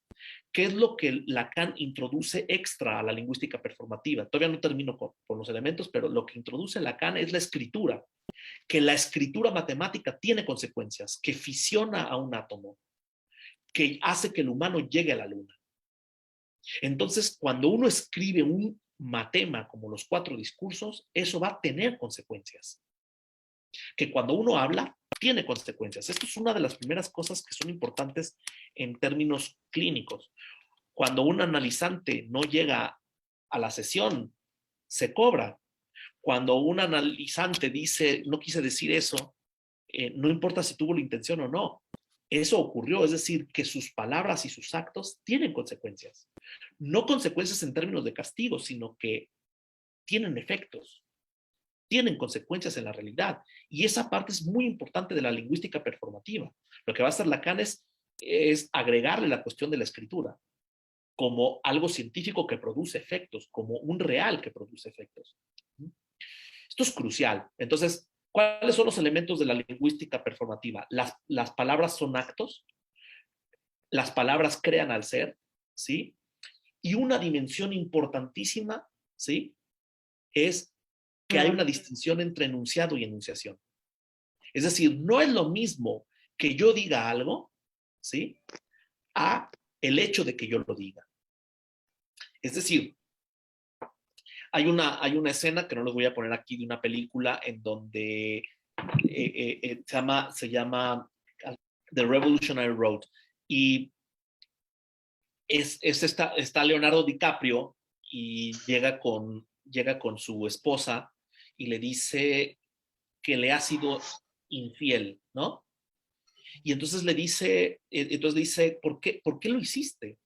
¿Qué es lo que Lacan introduce extra a la lingüística performativa? Todavía no termino con los elementos, pero lo que introduce Lacan es la escritura, que la escritura matemática tiene consecuencias, que fisiona a un átomo, que hace que el humano llegue a la luna. Entonces, cuando uno escribe un matema como los 4 discursos, eso va a tener consecuencias. Que cuando uno habla, tiene consecuencias. Esto es una de las primeras cosas que son importantes en términos clínicos. Cuando un analizante no llega a la sesión, se cobra. Cuando un analizante dice, no quise decir eso, no importa si tuvo la intención o no, eso ocurrió. Es decir, que sus palabras y sus actos tienen consecuencias. No consecuencias en términos de castigo, sino que tienen efectos, tienen consecuencias en la realidad. Y esa parte es muy importante de la lingüística performativa. Lo que va a hacer Lacan es agregarle la cuestión de la escritura como algo científico que produce efectos, como un real que produce efectos. Esto es crucial. Entonces, ¿cuáles son los elementos de la lingüística performativa? Las palabras son actos, las palabras crean al ser, ¿sí? Y una dimensión importantísima, ¿sí? Es que hay una distinción entre enunciado y enunciación. Es decir, no es lo mismo que yo diga algo, ¿sí? A el hecho de que yo lo diga. Es decir, hay una escena que no les voy a poner aquí de una película en donde se llama The Revolutionary Road, y está Leonardo DiCaprio y llega con su esposa y le dice que le ha sido infiel, ¿no? Y entonces le dice, ¿por qué lo hiciste?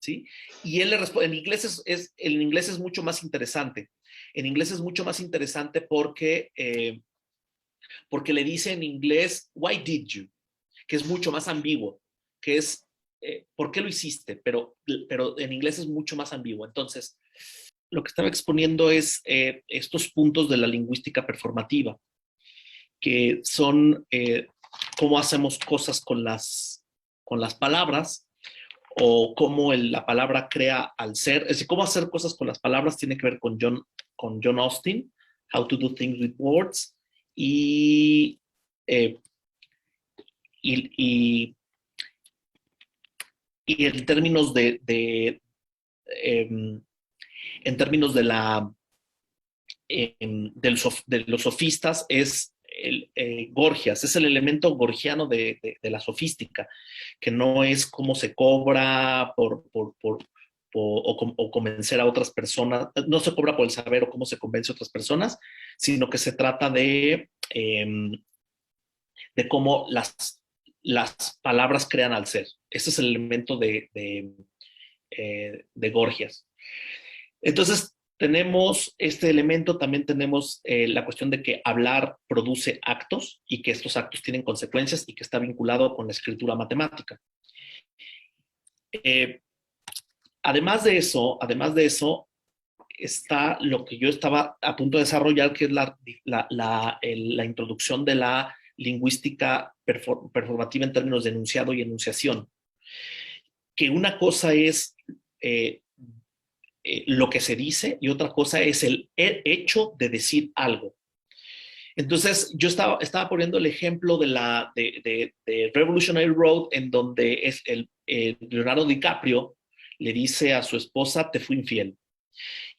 ¿Sí? Y él le responde, en inglés es mucho más interesante. En inglés es mucho más interesante porque le dice en inglés, why did you? Que es mucho más ambiguo, que es, ¿por qué lo hiciste? Pero en inglés es mucho más ambiguo. Entonces, lo que estaba exponiendo es estos puntos de la lingüística performativa, que son cómo hacemos cosas con las palabras, o cómo la palabra crea al ser. Es decir, cómo hacer cosas con las palabras tiene que ver con John Austin, How to Do Things with Words, y en términos en términos de los sofistas es Gorgias, es el elemento gorgiano de la sofística, que no es cómo se cobra o convencer a otras personas, no se cobra por el saber o cómo se convence a otras personas, sino que se trata de cómo las palabras crean al ser. Ese es el elemento de Gorgias. Entonces, tenemos este elemento, también tenemos la cuestión de que hablar produce actos y que estos actos tienen consecuencias y que está vinculado con la escritura matemática. Además de eso, está lo que yo estaba a punto de desarrollar, que es la introducción de la lingüística performativa en términos de enunciado y enunciación. Que una cosa es lo que se dice y otra cosa es el hecho de decir algo. Entonces, yo estaba poniendo el ejemplo de Revolutionary Road, en donde es Leonardo DiCaprio le dice a su esposa, te fui infiel.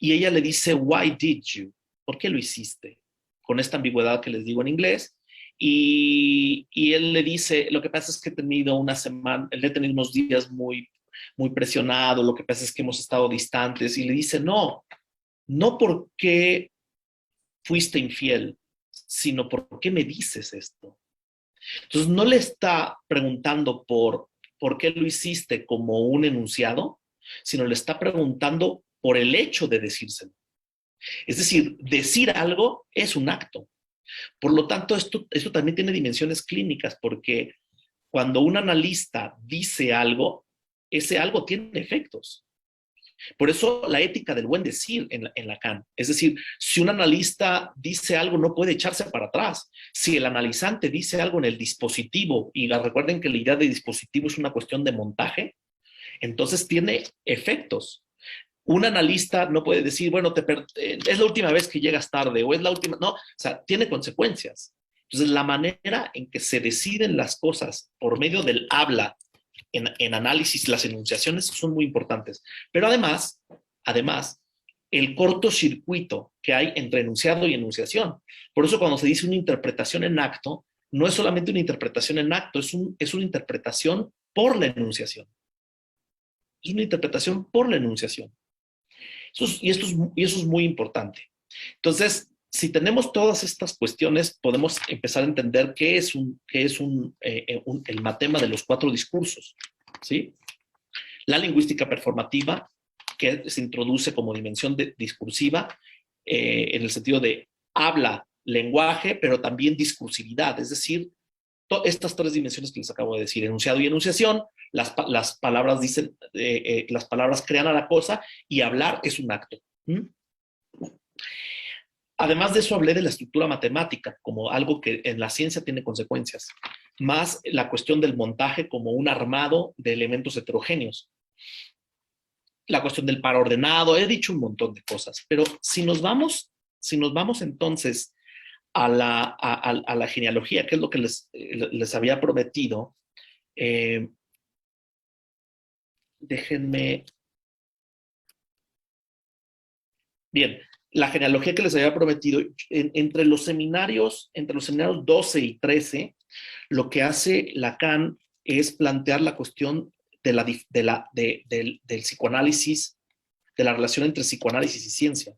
Y ella le dice, why did you? ¿Por qué lo hiciste? Con esta ambigüedad que les digo en inglés. Y él le dice, lo que pasa es que he tenido unos días muy presionado, lo que pasa es que hemos estado distantes. Y le dice, no porque fuiste infiel, sino por qué me dices esto. Entonces no le está preguntando por qué lo hiciste como un enunciado, sino le está preguntando por el hecho de decírselo. Es decir, decir algo es un acto. Por lo tanto, esto también tiene dimensiones clínicas, porque cuando un analista dice algo, ese algo tiene efectos. Por eso la ética del buen decir en Lacan. Es decir, si un analista dice algo, no puede echarse para atrás. Si el analizante dice algo en el dispositivo, y recuerden que la idea de dispositivo es una cuestión de montaje, entonces tiene efectos. Un analista no puede decir, bueno, es la última vez que llegas tarde, o es la última, no, o sea, tiene consecuencias. Entonces, la manera en que se deciden las cosas por medio del habla, en análisis, las enunciaciones son muy importantes. Pero además, el cortocircuito que hay entre enunciado y enunciación. Por eso cuando se dice una interpretación en acto, no es solamente una interpretación en acto, es una interpretación por la enunciación. Es una interpretación por la enunciación. Eso es muy importante. Entonces, si tenemos todas estas cuestiones, podemos empezar a entender qué es el matema de los 4 discursos, ¿sí? La lingüística performativa, que se introduce como dimensión discursiva, en el sentido de habla, lenguaje, pero también discursividad, es decir, estas 3 dimensiones que les acabo de decir, enunciado y enunciación, las palabras dicen, las palabras crean a la cosa, y hablar es un acto. Además de eso, hablé de la estructura matemática como algo que en la ciencia tiene consecuencias, más la cuestión del montaje como un armado de elementos heterogéneos. La cuestión del par ordenado, he dicho un montón de cosas, pero si nos vamos entonces a la genealogía, que es lo que les había prometido, déjenme... Bien, la genealogía que les había prometido, entre los seminarios 12 y 13, lo que hace Lacan es plantear la cuestión del psicoanálisis, de la relación entre psicoanálisis y ciencia.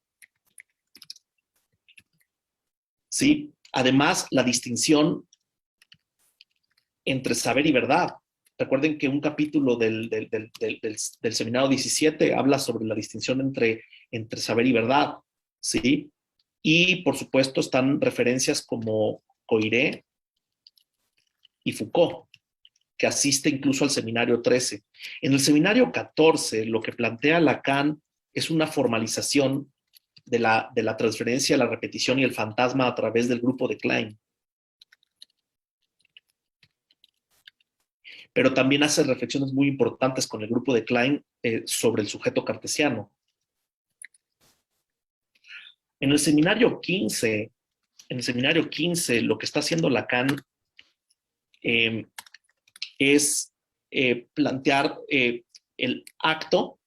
¿Sí? Además, la distinción entre saber y verdad. Recuerden que un capítulo del seminario 17 habla sobre la distinción entre saber y verdad, ¿sí? Y, por supuesto, están referencias como Coiré y Foucault, que asiste incluso al seminario 13. En el seminario 14, lo que plantea Lacan es una formalización de la transferencia, la repetición y el fantasma a través del grupo de Klein. Pero también hace reflexiones muy importantes con el grupo de Klein sobre el sujeto cartesiano. En el seminario 15, lo que está haciendo Lacan es plantear el acto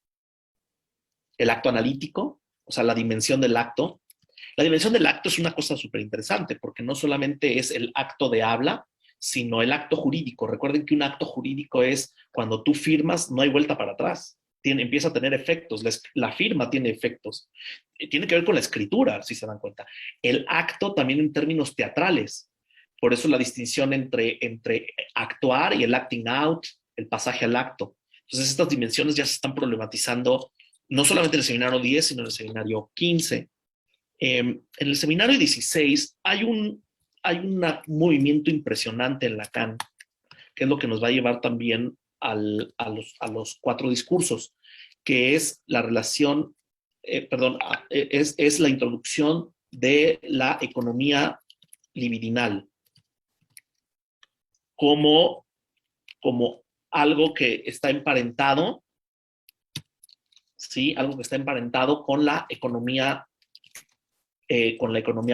analítico, o sea, la dimensión del acto. La dimensión del acto es una cosa súper interesante, porque no solamente es el acto de habla, sino el acto jurídico. Recuerden que un acto jurídico es cuando tú firmas, no hay vuelta para atrás. Empieza a tener efectos. La firma tiene efectos. Tiene que ver con la escritura, si se dan cuenta. El acto también en términos teatrales. Por eso la distinción entre actuar y el acting out, el pasaje al acto. Entonces estas dimensiones ya se están problematizando no solamente en el seminario 10, sino en el seminario 15. En el seminario 16 hay un movimiento impresionante en Lacan, que es lo que nos va a llevar también a los 4 discursos, que es la relación, es la introducción de la economía libidinal como algo que está emparentado, ¿sí? Algo que está emparentado con la economía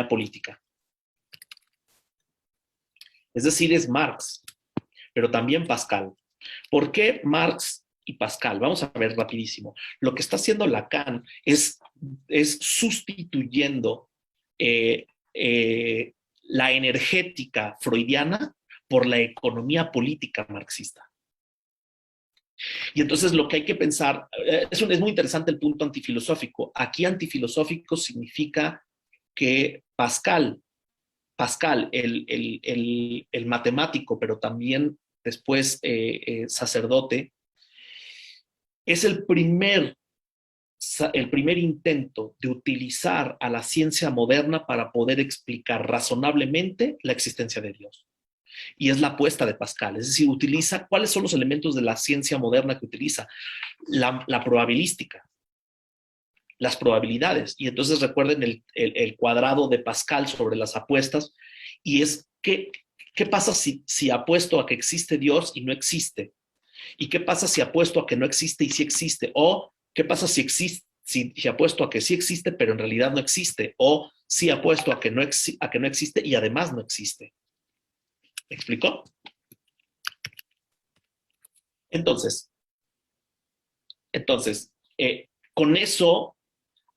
política. Es decir, es Marx, pero también Pascal. ¿Por qué Marx y Pascal? Vamos a ver rapidísimo. Lo que está haciendo Lacan es sustituyendo la energética freudiana por la economía política marxista. Y entonces lo que hay que pensar, es muy interesante el punto antifilosófico. Aquí antifilosófico significa que Pascal, el matemático, pero también después sacerdote, es el primer intento de utilizar a la ciencia moderna para poder explicar razonablemente la existencia de Dios. Y es la apuesta de Pascal, es decir, utiliza cuáles son los elementos de la ciencia moderna que utiliza. La probabilística, las probabilidades. Y entonces recuerden el cuadrado de Pascal sobre las apuestas, y es ¿qué pasa si apuesto a que existe Dios y no existe? ¿Y qué pasa si apuesto a que no existe y sí existe? ¿O qué pasa si apuesto a que sí existe pero en realidad no existe? ¿O si apuesto a que no existe y además no existe? ¿Me explicó? Entonces con eso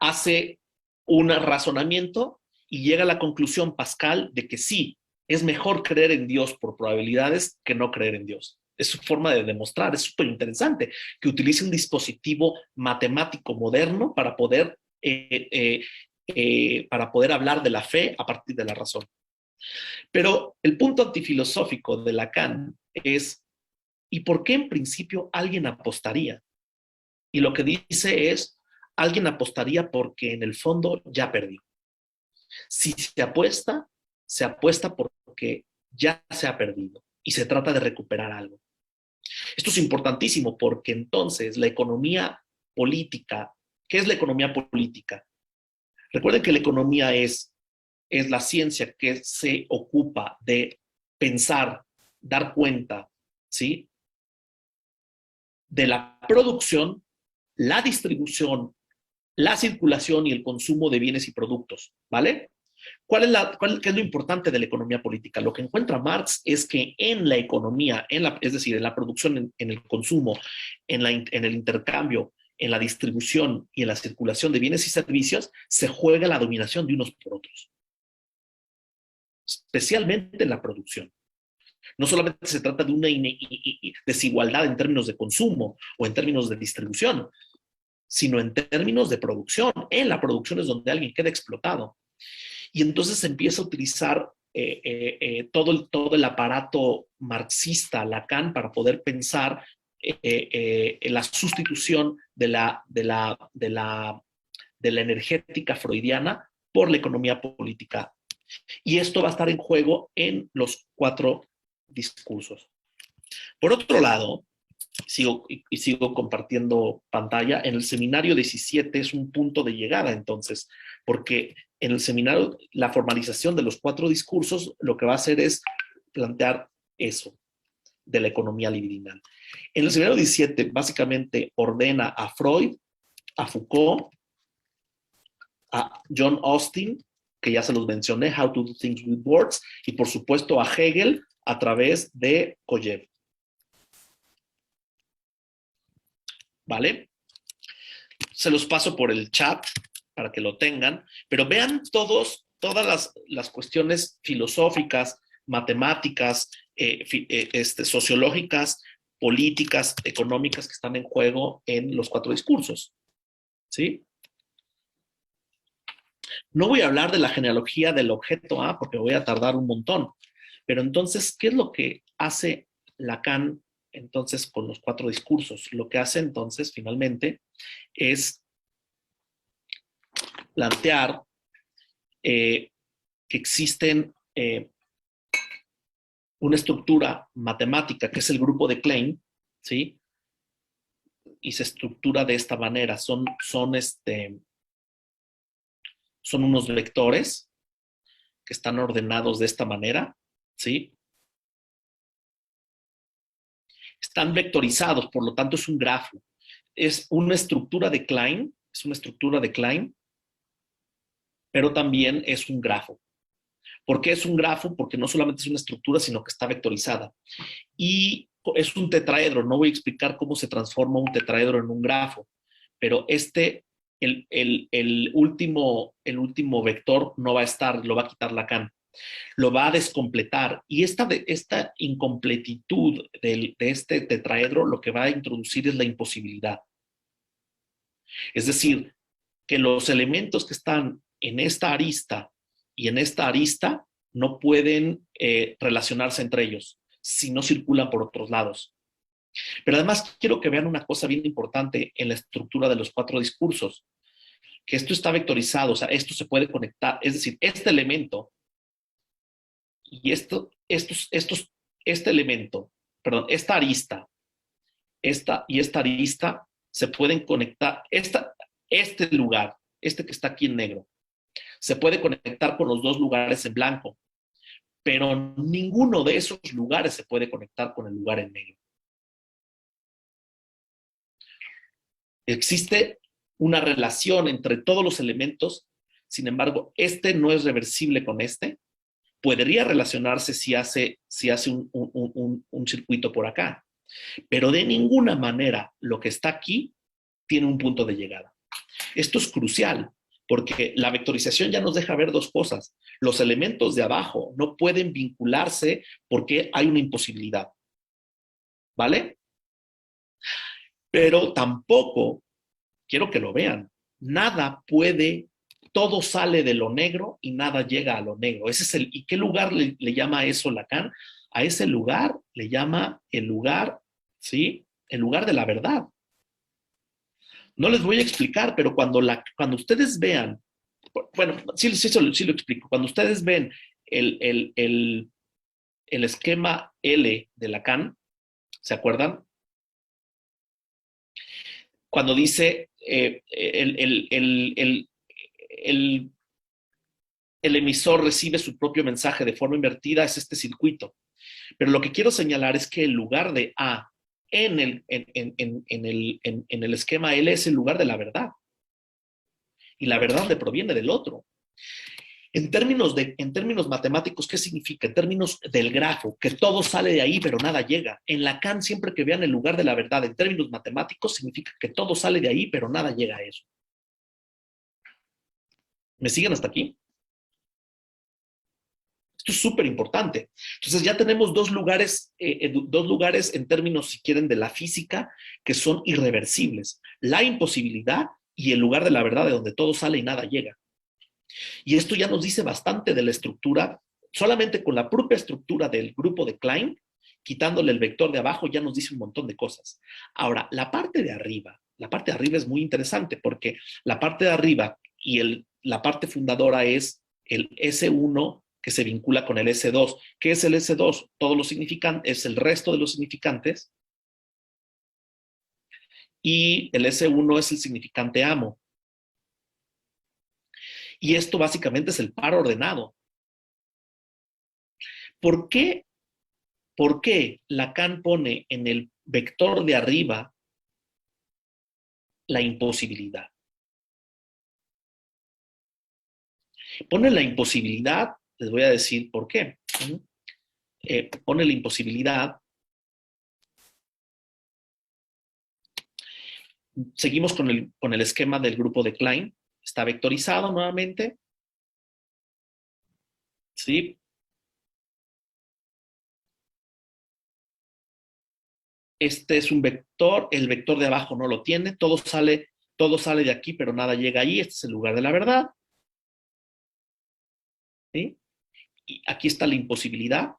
hace un razonamiento y llega a la conclusión Pascal de que sí, es mejor creer en Dios por probabilidades que no creer en Dios. Es su forma de demostrar, es súper interesante que utilice un dispositivo matemático moderno para poder hablar de la fe a partir de la razón. Pero el punto antifilosófico de Lacan es, ¿y por qué en principio alguien apostaría? Y lo que dice es, alguien apostaría porque en el fondo ya perdió. Si se apuesta porque ya se ha perdido y se trata de recuperar algo. Esto es importantísimo porque entonces la economía política, ¿qué es la economía política? Recuerden que la economía es la ciencia que se ocupa de pensar, dar cuenta, ¿sí? De la producción, la distribución, la circulación y el consumo de bienes y productos, ¿vale? ¿Qué es lo importante de la economía política? Lo que encuentra Marx es que en la economía, es decir, en la producción, en el consumo, en el intercambio, en la distribución y en la circulación de bienes y servicios, se juega la dominación de unos por otros. Especialmente en la producción. No solamente se trata de una desigualdad en términos de consumo o en términos de distribución, sino en términos de producción. En la producción es donde alguien queda explotado. Y entonces se empieza a utilizar todo el aparato marxista, Lacan, para poder pensar la sustitución de la energética freudiana por la economía política. Y esto va a estar en juego en los 4 discursos. Por otro lado, sigo compartiendo pantalla, en el seminario 17 es un punto de llegada entonces, porque en el seminario la formalización de los 4 discursos lo que va a hacer es plantear eso de la economía libidinal. En el seminario 17 básicamente ordena a Freud, a Foucault, a John Austin, que ya se los mencioné, How to Do Things with Words, y por supuesto a Hegel a través de Kojev. ¿Vale? Se los paso por el chat para que lo tengan, pero vean todas las cuestiones filosóficas, matemáticas, sociológicas, políticas, económicas que están en juego en los 4 discursos. ¿Sí? No voy a hablar de la genealogía del objeto A porque voy a tardar un montón, pero entonces, ¿qué es lo que hace Lacan entonces con los 4 discursos? Lo que hace entonces finalmente es plantear que existen una estructura matemática que es el grupo de Klein, ¿sí? Y se estructura de esta manera. Son unos vectores que están ordenados de esta manera, ¿sí? Están vectorizados, por lo tanto es un grafo. Es una estructura de Klein, pero también es un grafo. ¿Por qué es un grafo? Porque no solamente es una estructura, sino que está vectorizada. Y es un tetraedro. No voy a explicar cómo se transforma un tetraedro en un grafo, pero el último vector no va a estar, lo va a quitar Lacan. Lo va a descompletar. Y esta incompletitud de este tetraedro lo que va a introducir es la imposibilidad. Es decir, que los elementos que están en esta arista y en esta arista no pueden relacionarse entre ellos si no circulan por otros lados. Pero además quiero que vean una cosa bien importante en la estructura de los 4 discursos, que esto está vectorizado, o sea, esto se puede conectar, es decir, este elemento y este elemento, perdón, esta arista, esta y esta arista se pueden conectar. este lugar, este que está aquí en negro, se puede conectar con los dos lugares en blanco, pero ninguno de esos lugares se puede conectar con el lugar en negro. Existe una relación entre todos los elementos, sin embargo, este no es reversible con este. Podría relacionarse si hace un circuito por acá, pero de ninguna manera lo que está aquí tiene un punto de llegada. Esto es crucial, porque la vectorización ya nos deja ver dos cosas. Los elementos de abajo no pueden vincularse porque hay una imposibilidad, ¿vale? Pero tampoco, quiero que lo vean, nada puede, todo sale de lo negro y nada llega a lo negro. Ese es ¿y qué lugar le llama eso Lacan? A ese lugar le llama el lugar, ¿sí? El lugar de la verdad. No les voy a explicar, pero cuando ustedes vean, bueno, sí lo explico. Cuando ustedes ven el esquema L de Lacan, ¿se acuerdan? Cuando dice el emisor recibe su propio mensaje de forma invertida, es este circuito. Pero lo que quiero señalar es que el lugar de A en el esquema L es el lugar de la verdad. Y la verdad le proviene del otro. En términos matemáticos, ¿qué significa? En términos del grafo, que todo sale de ahí, pero nada llega. En Lacan, siempre que vean el lugar de la verdad en términos matemáticos, significa que todo sale de ahí, pero nada llega a eso. ¿Me siguen hasta aquí? Esto es súper importante. Entonces ya tenemos dos lugares en términos, si quieren, de la física, que son irreversibles. La imposibilidad y el lugar de la verdad de donde todo sale y nada llega. Y esto ya nos dice bastante de la estructura, solamente con la propia estructura del grupo de Klein, quitándole el vector de abajo, ya nos dice un montón de cosas. Ahora, la parte de arriba es muy interesante porque la parte de arriba y la parte fundadora es el S1 que se vincula con el S2. ¿Qué es el S2? Todos los significantes, es el resto de los significantes. Y el S1 es el significante amo. Y esto básicamente es el par ordenado. ¿Por qué Lacan pone en el vector de arriba la imposibilidad? Pone la imposibilidad, les voy a decir por qué. Pone la imposibilidad. Seguimos con el esquema del grupo de Klein. Está vectorizado nuevamente. ¿Sí? Este es un vector, el vector de abajo no lo tiene, todo sale de aquí, pero nada llega ahí. Este es el lugar de la verdad. ¿Sí? Y aquí está la imposibilidad.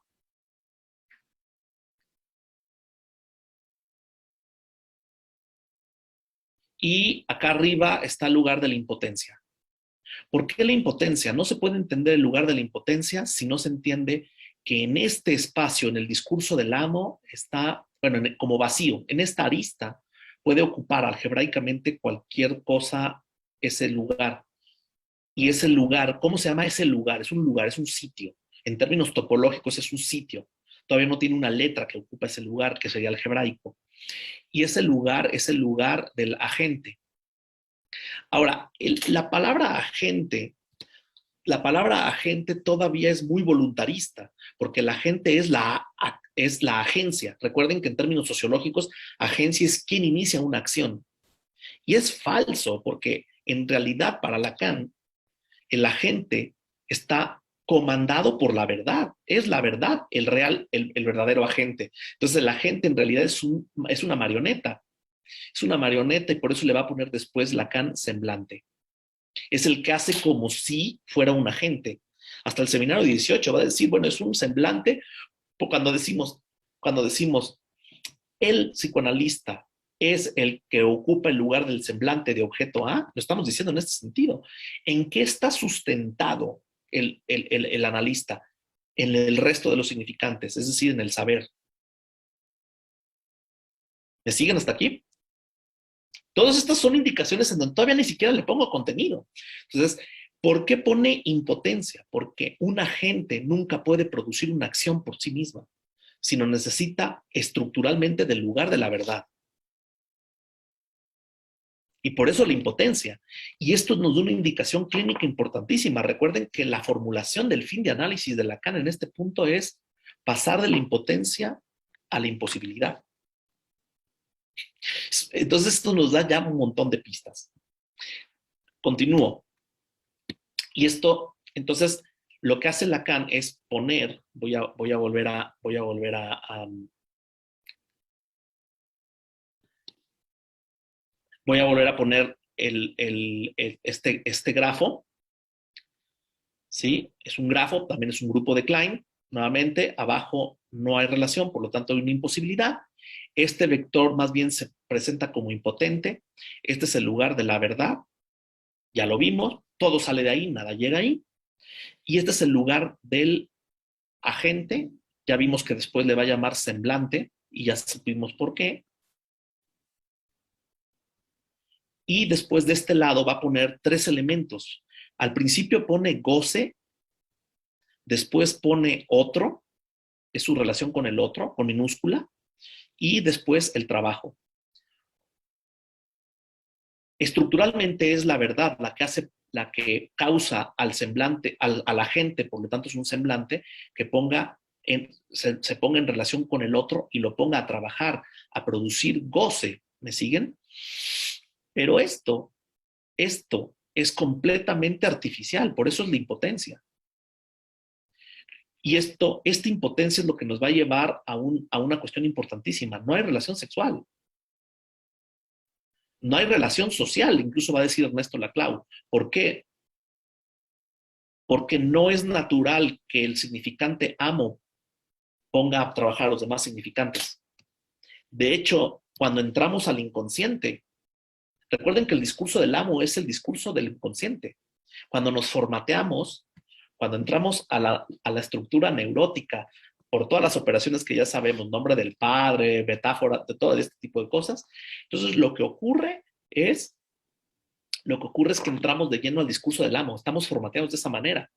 Y acá arriba está el lugar de la impotencia. ¿Por qué la impotencia? No se puede entender el lugar de la impotencia si no se entiende que en este espacio, en el discurso del amo, está, bueno, como vacío. En esta arista puede ocupar algebraicamente cualquier cosa ese lugar. Y ese lugar, ¿cómo se llama ese lugar? Es un sitio. En términos topológicos es un sitio. Todavía no tiene una letra que ocupa ese lugar, que sería algebraico. Y ese lugar es el lugar del agente. Ahora, la palabra agente todavía es muy voluntarista, porque la agente es la agencia. Recuerden que en términos sociológicos, agencia es quien inicia una acción. Y es falso, porque en realidad para Lacan, el agente está comandado por la verdad. Es la verdad el verdadero agente. Entonces el agente en realidad es una marioneta. Es una marioneta y por eso le va a poner después Lacan semblante. Es el que hace como si fuera un agente. Hasta el seminario 18 va a decir, bueno, es un semblante. Cuando decimos el psicoanalista es el que ocupa el lugar del semblante de objeto A, lo estamos diciendo en este sentido. ¿En qué está sustentado el analista? En el resto de los significantes, es decir, en el saber. ¿Me siguen hasta aquí? Todas estas son indicaciones en donde todavía ni siquiera le pongo contenido. Entonces, ¿por qué pone impotencia? Porque un agente nunca puede producir una acción por sí misma, sino necesita estructuralmente del lugar de la verdad. Y por eso la impotencia. Y esto nos da una indicación clínica importantísima. Recuerden que la formulación del fin de análisis de Lacan en este punto es pasar de la impotencia a la imposibilidad. Entonces esto nos da ya un montón de pistas. Continúo. Y esto, entonces, lo que hace Lacan es poner, voy a volver a poner este grafo, ¿sí? Es un grafo, también es un grupo de Klein. Nuevamente, abajo no hay relación, por lo tanto hay una imposibilidad. Este vector más bien se presenta como impotente. Este es el lugar de la verdad. Ya lo vimos, todo sale de ahí, nada llega ahí. Y este es el lugar del agente. Ya vimos que después le va a llamar semblante y ya supimos por qué. Y después de este lado va a poner 3 elementos. Al principio pone goce, después pone otro, es su relación con el otro, con minúscula, y después el trabajo. Estructuralmente es la verdad la que causa al semblante, al agente, por lo tanto es un semblante, que se ponga en relación con el otro y lo ponga a trabajar, a producir goce. ¿Me siguen? Pero esto es completamente artificial, por eso es la impotencia. Y esta impotencia es lo que nos va a llevar a una cuestión importantísima. No hay relación sexual. No hay relación social, incluso va a decir Ernesto Laclau. ¿Por qué? Porque no es natural que el significante amo ponga a trabajar a los demás significantes. De hecho, cuando entramos al inconsciente, recuerden que el discurso del amo es el discurso del inconsciente. Cuando nos formateamos, cuando entramos a la estructura neurótica, por todas las operaciones que ya sabemos, nombre del padre, metáfora, de todo este tipo de cosas, entonces lo que ocurre es que entramos de lleno al discurso del amo, estamos formateados de esa manera.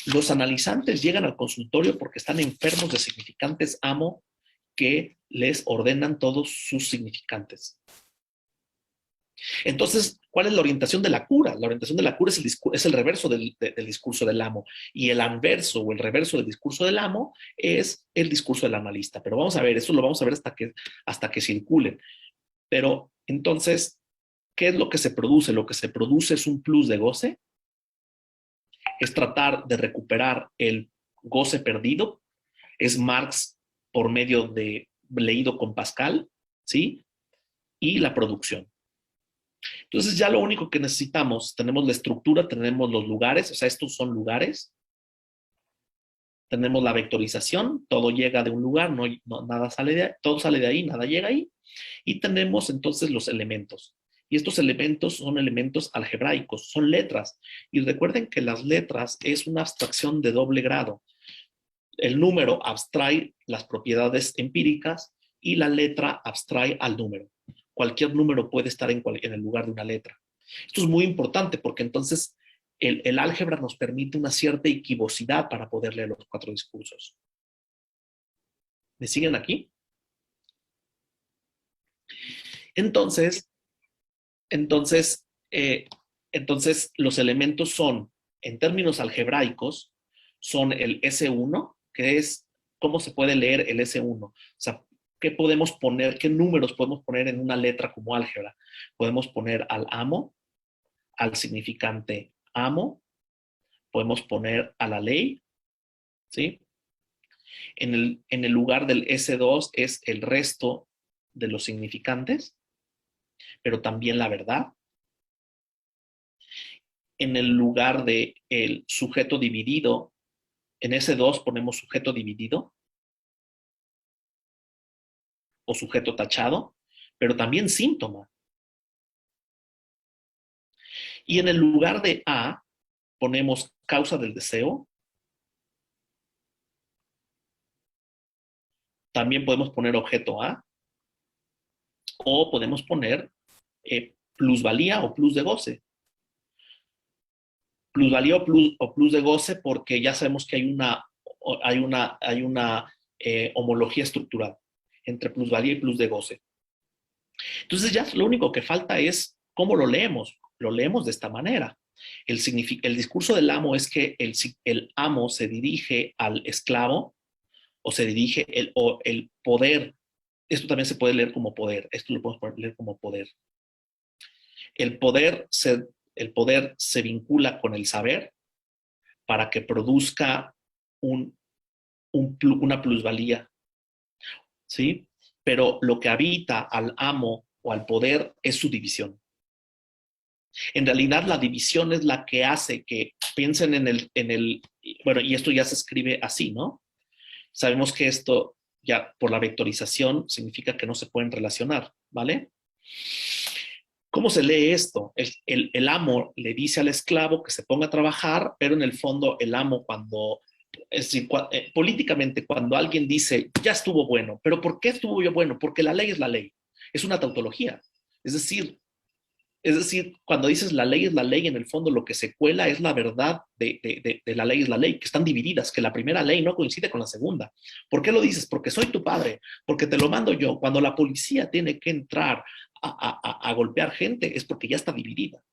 Los analizantes llegan al consultorio porque están enfermos de significantes amo que les ordenan todos sus significantes. Entonces, ¿cuál es la orientación de la cura? La orientación de la cura es el reverso del discurso del amo. Y el anverso o el reverso del discurso del amo es el discurso del analista. Pero vamos a ver, eso lo vamos a ver hasta que circulen. Pero entonces, ¿qué es lo que se produce? Lo que se produce es un plus de goce. Es tratar de recuperar el goce perdido. Es Marx por medio de leído con Pascal, ¿sí? Y la producción. Entonces ya lo único que necesitamos, tenemos la estructura, tenemos los lugares, o sea, estos son lugares. Tenemos la vectorización, todo llega de un lugar, nada sale de ahí, todo sale de ahí, nada llega ahí. Y tenemos entonces los elementos. Y estos elementos son elementos algebraicos, son letras. Y recuerden que las letras es una abstracción de doble grado. El número abstrae las propiedades empíricas y la letra abstrae al número. Cualquier número puede estar en el lugar de una letra. Esto es muy importante porque entonces el álgebra nos permite una cierta equivocidad para poder leer los 4 discursos. ¿Me siguen aquí? Entonces los elementos son, en términos algebraicos, son el S1, que es cómo se puede leer el S1. O sea, ¿qué podemos poner, qué números podemos poner en una letra como álgebra? Podemos poner al amo, al significante amo, podemos poner a la ley, ¿sí? En el lugar del S2 es el resto de los significantes, pero también la verdad. En el lugar de el sujeto dividido, en S2 ponemos sujeto dividido o sujeto tachado, pero también síntoma. Y en el lugar de A ponemos causa del deseo. También podemos poner objeto A o podemos poner plusvalía o plus de goce. Plusvalía o plus de goce porque ya sabemos que hay una homología estructural entre plusvalía y plus de goce. Entonces ya lo único que falta es cómo lo leemos. Lo leemos de esta manera. El discurso del amo es que el amo se dirige al esclavo o se dirige el poder. Esto también se puede leer como poder. Esto lo podemos leer como poder. El poder se vincula con el saber para que produzca una plusvalía, ¿sí? Pero lo que habita al amo o al poder es su división. En realidad, la división es la que hace que piensen bueno, y esto ya se escribe así, ¿no? Sabemos que esto ya por la vectorización significa que no se pueden relacionar, ¿vale? ¿Cómo se lee esto? El amo le dice al esclavo que se ponga a trabajar, pero en el fondo el amo es decir, políticamente cuando alguien dice, ya estuvo bueno, pero ¿por qué estuvo bueno? Porque la ley es la ley. Es una tautología. Es decir, cuando dices la ley es la ley, en el fondo lo que se cuela es la verdad de la ley es la ley, que están divididas, que la primera ley no coincide con la segunda. ¿Por qué lo dices? Porque soy tu padre, porque te lo mando yo. Cuando la policía tiene que entrar a golpear gente es porque ya está dividida.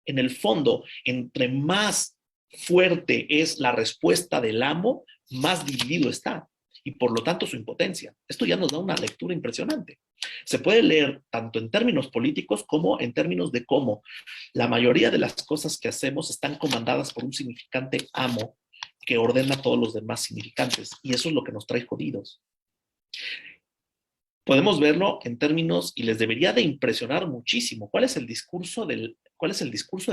En el fondo, entre más fuerte es la respuesta del amo, más dividido está. Y por lo tanto su impotencia. Esto ya nos da una lectura impresionante. Se puede leer tanto en términos políticos como en términos de cómo la mayoría de las cosas que hacemos están comandadas por un significante amo que ordena a todos los demás significantes. Y eso es lo que nos trae jodidos. Podemos verlo en términos, y les debería de impresionar muchísimo, ¿cuál es el discurso del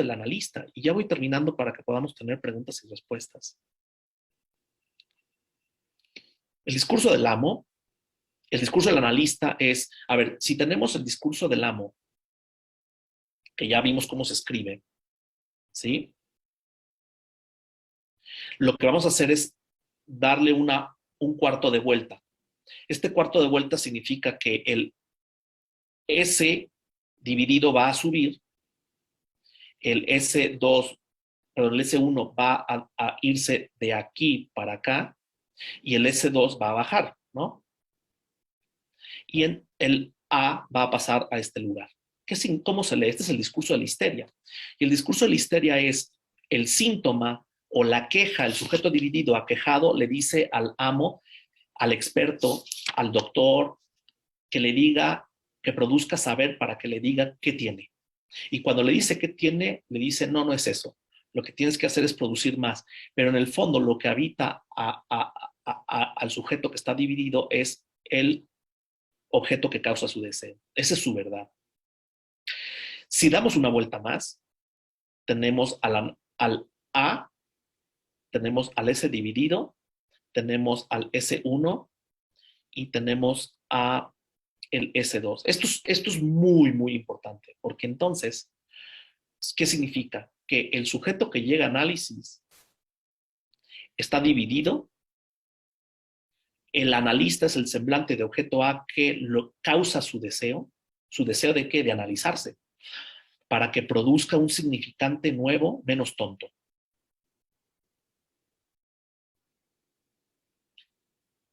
analista? Y ya voy terminando para que podamos tener preguntas y respuestas. El discurso del amo, el discurso del analista es, a ver, si tenemos el discurso del amo, que ya vimos cómo se escribe, ¿sí? Lo que vamos a hacer es darle un cuarto de vuelta. Este cuarto de vuelta significa que el S dividido va a subir, el S2, perdón, el S1 va a irse de aquí para acá y el S2 va a bajar, ¿no? Y el A va a pasar a este lugar. ¿Cómo se lee? Este es el discurso de la histeria. Y el discurso de la histeria es el síntoma o la queja, el sujeto dividido, aquejado, le dice al amo, al experto, al doctor, que le diga, que produzca saber para que le diga qué tiene. Y cuando le dice qué tiene, le dice, no, no es eso. Lo que tienes que hacer es producir más. Pero en el fondo lo que habita al sujeto que está dividido es el objeto que causa su deseo. Esa es su verdad. Si damos una vuelta más, tenemos al A, tenemos al S dividido, tenemos al S1 y tenemos a el S2. Esto es muy, muy importante, porque entonces, ¿qué significa? Que el sujeto que llega a análisis está dividido. El analista es el semblante de objeto A que lo causa su deseo. ¿Su deseo de qué? De analizarse, para que produzca un significante nuevo, menos tonto.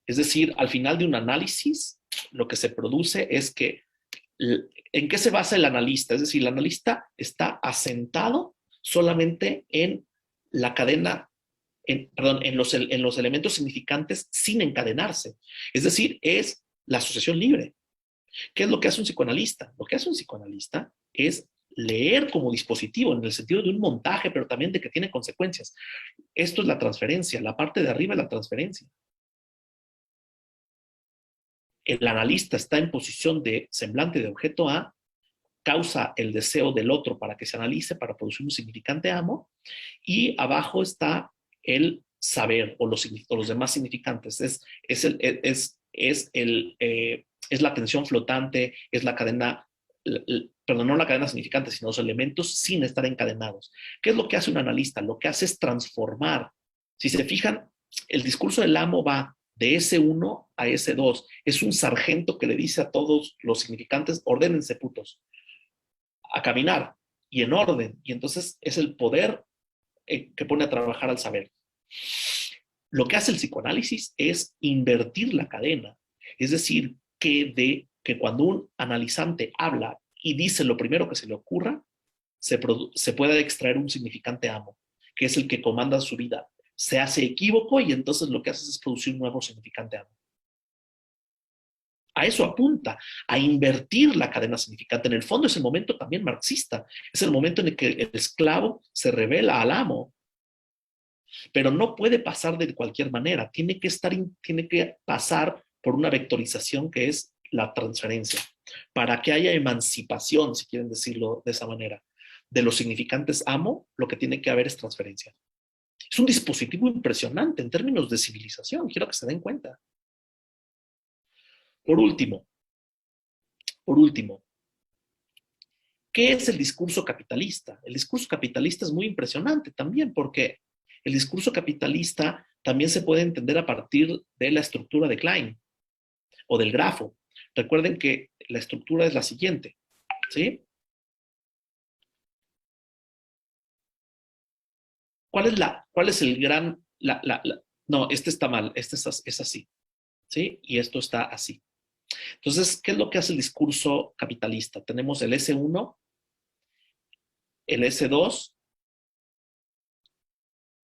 Es decir, al final de un análisis, lo que se produce es que, ¿en qué se basa el analista? Es decir, el analista está asentado solamente en la cadena, en los elementos significantes sin encadenarse. Es decir, es la asociación libre. ¿Qué es lo que hace un psicoanalista? Lo que hace un psicoanalista es leer como dispositivo, en el sentido de un montaje, pero también de que tiene consecuencias. Esto es la transferencia, la parte de arriba es la transferencia. El analista está en posición de semblante de objeto A, causa el deseo del otro para que se analice, para producir un significante amo, y abajo está el saber o los demás significantes. Es la tensión flotante, es la cadena, perdón, no la cadena significante, sino los elementos sin estar encadenados. ¿Qué es lo que hace un analista? Lo que hace es transformar. Si se fijan, el discurso del amo va de S1 a S2. Es un sargento que le dice a todos los significantes, ordénense putos. a caminar y en orden. Y entonces es el poder que pone a trabajar al saber. Lo que hace el psicoanálisis es invertir la cadena. Es decir, que cuando un analizante habla y dice lo primero que se le ocurra, se puede extraer un significante amo, que es el que comanda su vida. Se hace equívoco y entonces lo que hace es producir un nuevo significante amo. A eso apunta, a invertir la cadena significante. En el fondo es el momento también marxista. Es el momento en el que el esclavo se revela al amo. Pero no puede pasar de cualquier manera. Tiene que pasar por una vectorización que es la transferencia. Para que haya emancipación, si quieren decirlo de esa manera, de los significantes amo, lo que tiene que haber es transferencia. Es un dispositivo impresionante en términos de civilización. Quiero que se den cuenta. Por último, ¿qué es el discurso capitalista? El discurso capitalista es muy impresionante también porque el discurso capitalista también se puede entender a partir de la estructura de Klein o del grafo. Recuerden que la estructura es la siguiente, ¿sí? ¿Cuál es el gran... no, este está mal, este es así, ¿sí? Y esto está así. Entonces, ¿qué es lo que hace el discurso capitalista? Tenemos el S1, el S2,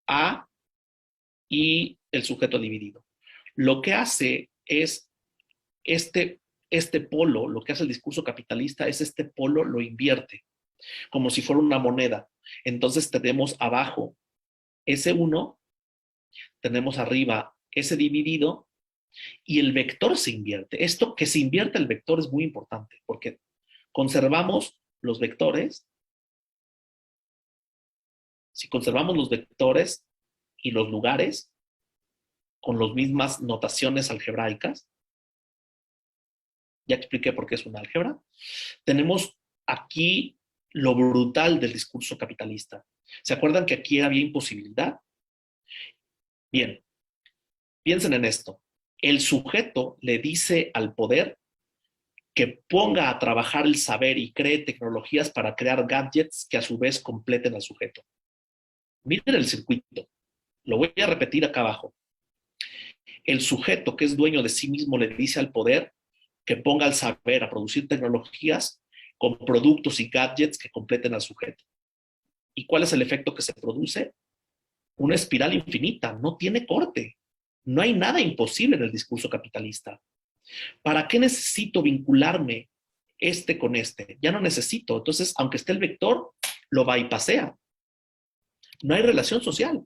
A y el sujeto dividido. Lo que hace es este polo, lo que hace el discurso capitalista es este polo lo invierte, como si fuera una moneda. Entonces tenemos abajo S1, tenemos arriba S dividido y el vector se invierte. Esto que se invierte el vector es muy importante porque conservamos los vectores. Si conservamos los vectores y los lugares con las mismas notaciones algebraicas, ya expliqué por qué es una álgebra, tenemos aquí lo brutal del discurso capitalista. ¿Se acuerdan que aquí había imposibilidad? Bien, piensen en esto. El sujeto le dice al poder que ponga a trabajar el saber y cree tecnologías para crear gadgets que a su vez completen al sujeto. Miren el circuito. Lo voy a repetir acá abajo. El sujeto que es dueño de sí mismo le dice al poder que ponga al saber a producir tecnologías con productos y gadgets que completen al sujeto. ¿Y cuál es el efecto que se produce? Una espiral infinita, no tiene corte. No hay nada imposible en el discurso capitalista. ¿Para qué necesito vincularme este con este? Ya no necesito. Entonces, aunque esté el vector, lo bypassea. No hay relación social.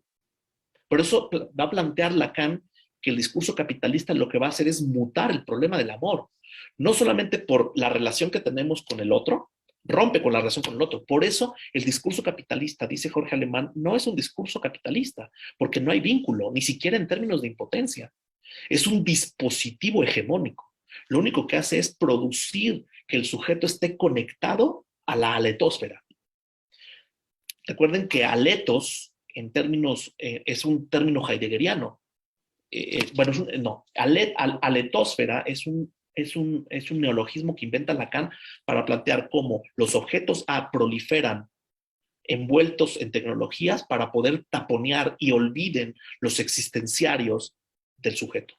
Por eso va a plantear Lacan que el discurso capitalista lo que va a hacer es mutar el problema del amor. No solamente por la relación que tenemos con el otro, rompe con la relación con el otro. Por eso el discurso capitalista, dice Jorge Alemán, no es un discurso capitalista, porque no hay vínculo, ni siquiera en términos de impotencia. Es un dispositivo hegemónico. Lo único que hace es producir que el sujeto esté conectado a la aletosfera. Recuerden que aletos, en términos, es un término heideggeriano. Aletosfera es un neologismo que inventa Lacan para plantear cómo los objetos A proliferan envueltos en tecnologías para poder taponear y olviden los existenciarios del sujeto.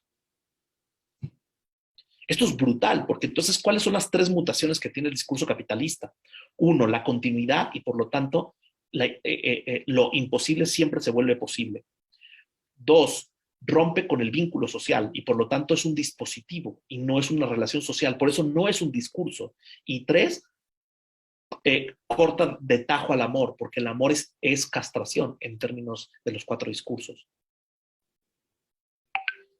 Esto es brutal, porque entonces, ¿cuáles son las tres mutaciones que tiene el discurso capitalista? Uno, la continuidad y por lo tanto, lo imposible siempre se vuelve posible. Dos, rompe con el vínculo social y por lo tanto es un dispositivo y no es una relación social, por eso no es un discurso. Y tres, corta de tajo al amor, porque el amor es castración en términos de los cuatro discursos.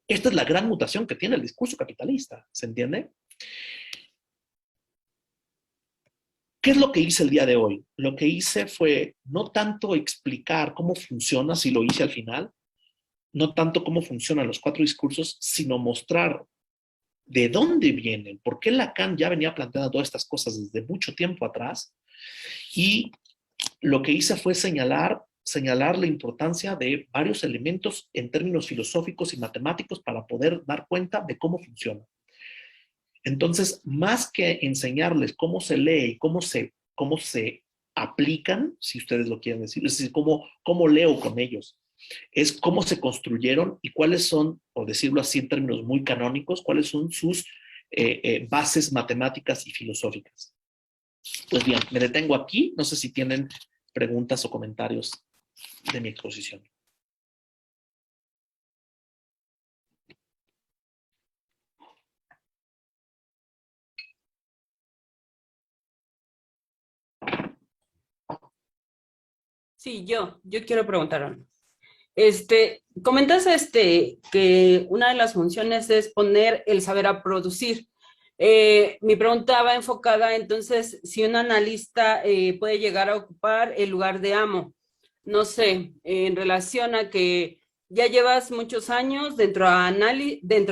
Esta es la gran mutación que tiene el discurso capitalista, ¿se entiende? ¿Qué es lo que hice el día de hoy? Lo que hice fue no tanto explicar cómo funciona, si lo hice al final, no tanto cómo funcionan los cuatro discursos, sino mostrar de dónde vienen, por qué Lacan ya venía planteando todas estas cosas desde mucho tiempo atrás. Y lo que hice fue señalar la importancia de varios elementos en términos filosóficos y matemáticos para poder dar cuenta de cómo funciona. Entonces, más que enseñarles cómo se lee y cómo se cómo se aplican, si ustedes lo quieren decir, es decir, cómo leo con ellos. Es cómo se construyeron y cuáles son, por decirlo así en términos muy canónicos, cuáles son sus bases matemáticas y filosóficas. Pues bien, me detengo aquí. No sé si tienen preguntas o comentarios de mi exposición. Sí, yo quiero preguntar algo. Comentas que una de las funciones es poner el saber a producir. Mi pregunta va enfocada entonces si un analista puede llegar a ocupar el lugar de amo. No sé, en relación a que ya llevas muchos años dentro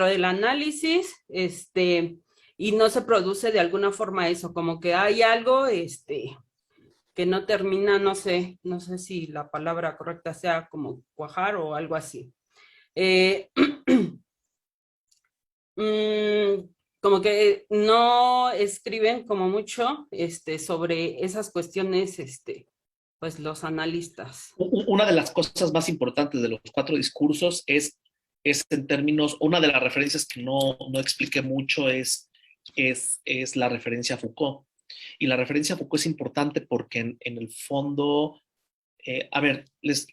del análisis, y no se produce de alguna forma eso, como que hay algo, que no termina, no sé si la palabra correcta sea como cuajar o algo así. Eh, Como que no escriben como mucho sobre esas cuestiones, pues los analistas. Una de las cosas más importantes de los 4 discursos es en términos, una de las referencias que no expliqué mucho es la referencia a Foucault. Y la referencia a Foucault es importante porque en el fondo, a ver, les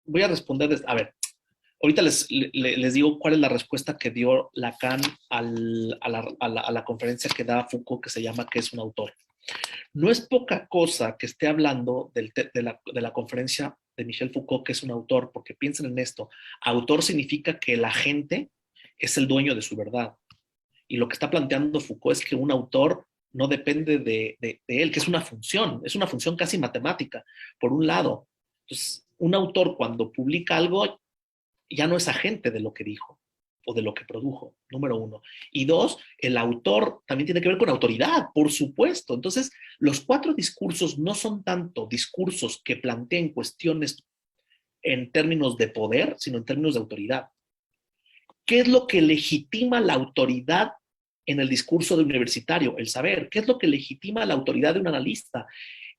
voy a responder, a ver, ahorita les digo cuál es la respuesta que dio Lacan a la conferencia que da Foucault, que se llama ¿Qué es un autor? No es poca cosa que esté hablando de la conferencia de Michel Foucault, que es un autor, porque piensen en esto. Autor significa que la gente es el dueño de su verdad. Y lo que está planteando Foucault es que un autor no depende de él, que es una función casi matemática, por un lado. Entonces, un autor cuando publica algo ya no es agente de lo que dijo o de lo que produjo, número 1. Y 2, el autor también tiene que ver con autoridad, por supuesto. Entonces, los 4 discursos no son tanto discursos que planteen cuestiones en términos de poder, sino en términos de autoridad. ¿Qué es lo que legitima la autoridad en el discurso de universitario? El saber. ¿Qué es lo que legitima la autoridad de un analista?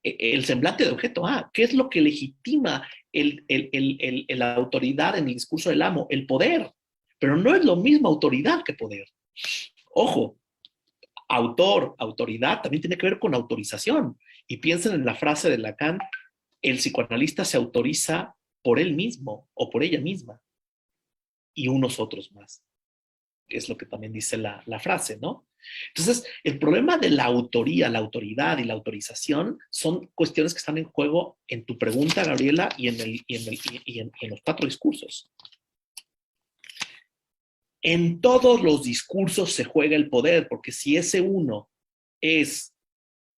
El semblante de objeto A. ¿Qué es lo que legitima la autoridad en el discurso del amo? El poder. Pero no es lo mismo autoridad que poder. Ojo, autoridad también tiene que ver con autorización. Y piensen en la frase de Lacan, el psicoanalista se autoriza por él mismo o por ella misma y unos otros más. Es lo que también dice la frase, ¿no? Entonces, el problema de la autoría, la autoridad y la autorización son cuestiones que están en juego en tu pregunta, Gabriela, y en los 4 discursos. En todos los discursos se juega el poder, porque si ese uno es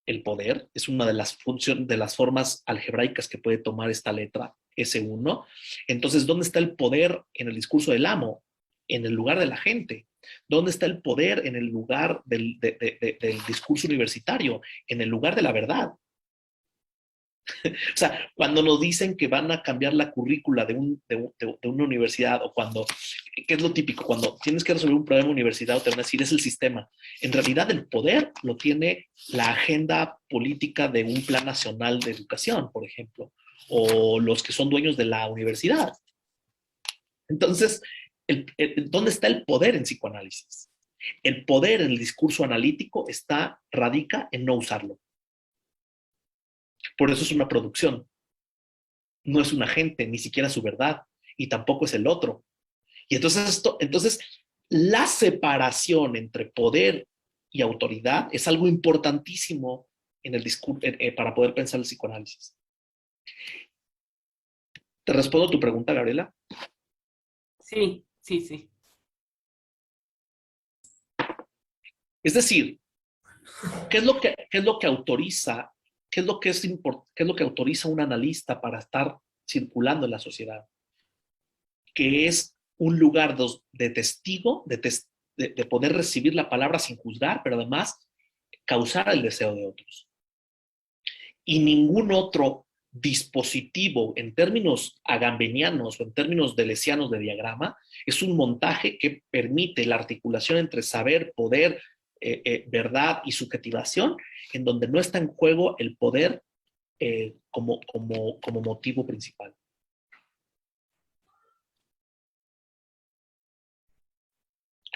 el poder, es una de las funciones, de las formas algebraicas que puede tomar esta letra, S1, entonces, ¿dónde está el poder en el discurso del amo? En el lugar de la gente. ¿Dónde está el poder en el lugar del discurso universitario? En el lugar de la verdad. O sea, cuando nos dicen que van a cambiar la currícula de una universidad o cuando, ¿qué es lo típico? Cuando tienes que resolver un problema de universidad o te van a decir es el sistema. En realidad el poder lo tiene la agenda política de un plan nacional de educación, por ejemplo, o los que son dueños de la universidad. Entonces, ¿dónde está el poder en psicoanálisis? El poder en el discurso analítico radica en no usarlo. Por eso es una producción. No es un agente, ni siquiera su verdad, y tampoco es el otro. Y entonces la separación entre poder y autoridad es algo importantísimo en el discurso, para poder pensar el psicoanálisis. ¿Te respondo tu pregunta, Gabriela? Sí, sí, sí. Es decir, ¿qué es lo que autoriza? ¿Qué es lo que autoriza a un analista para estar circulando en la sociedad? Que es un lugar de testigo, de poder recibir la palabra sin juzgar, pero además causar el deseo de otros. Y ningún otro dispositivo en términos agambenianos o en términos deleuzianos de diagrama es un montaje que permite la articulación entre saber, poder, verdad y subjetivación, en donde no está en juego el poder como motivo principal.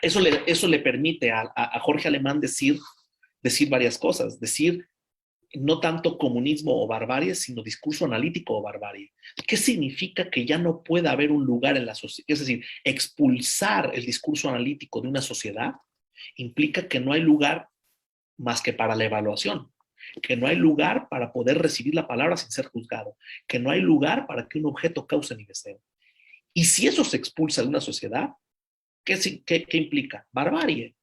Eso le permite a Jorge Alemán decir varias cosas, decir no tanto comunismo o barbarie, sino discurso analítico o barbarie. ¿Qué significa que ya no pueda haber un lugar en la sociedad? Es decir, expulsar el discurso analítico de una sociedad implica que no hay lugar más que para la evaluación, que no hay lugar para poder recibir la palabra sin ser juzgado, que no hay lugar para que un objeto cause mi deseo. Y si eso se expulsa de una sociedad, ¿qué implica? Barbarie.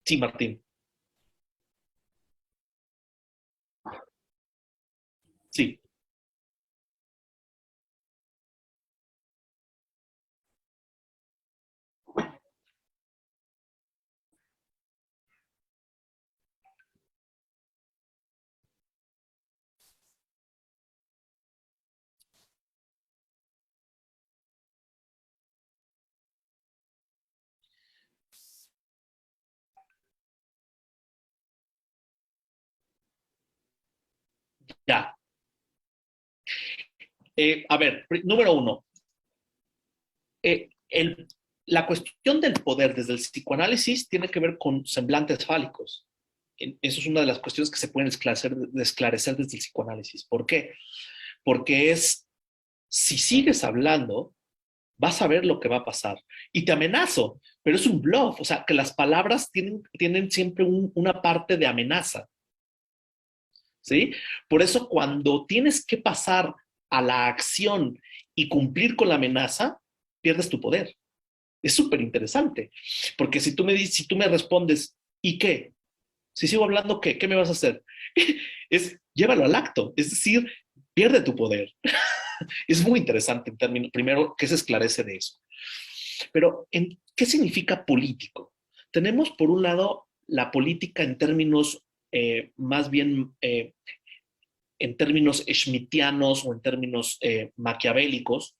Sí, Martín. Sí. Ya. A ver, número uno, la cuestión del poder desde el psicoanálisis tiene que ver con semblantes fálicos. Eso es una de las cuestiones que se pueden esclarecer desde el psicoanálisis. ¿Por qué? Porque si sigues hablando, vas a ver lo que va a pasar. Y te amenazo, pero es un bluff. O sea, que las palabras tienen siempre una parte de amenaza. ¿Sí? Por eso cuando tienes que pasar a la acción y cumplir con la amenaza, pierdes tu poder. Es súper interesante, porque si tú me respondes, ¿y qué? Si sigo hablando, ¿qué? ¿Qué me vas a hacer? Llévalo al acto, es decir, pierde tu poder. Es muy interesante en términos, primero, que se esclarece de eso. Pero, ¿qué significa político? Tenemos, por un lado, la política en términos más bien en términos schmittianos o en términos maquiavélicos,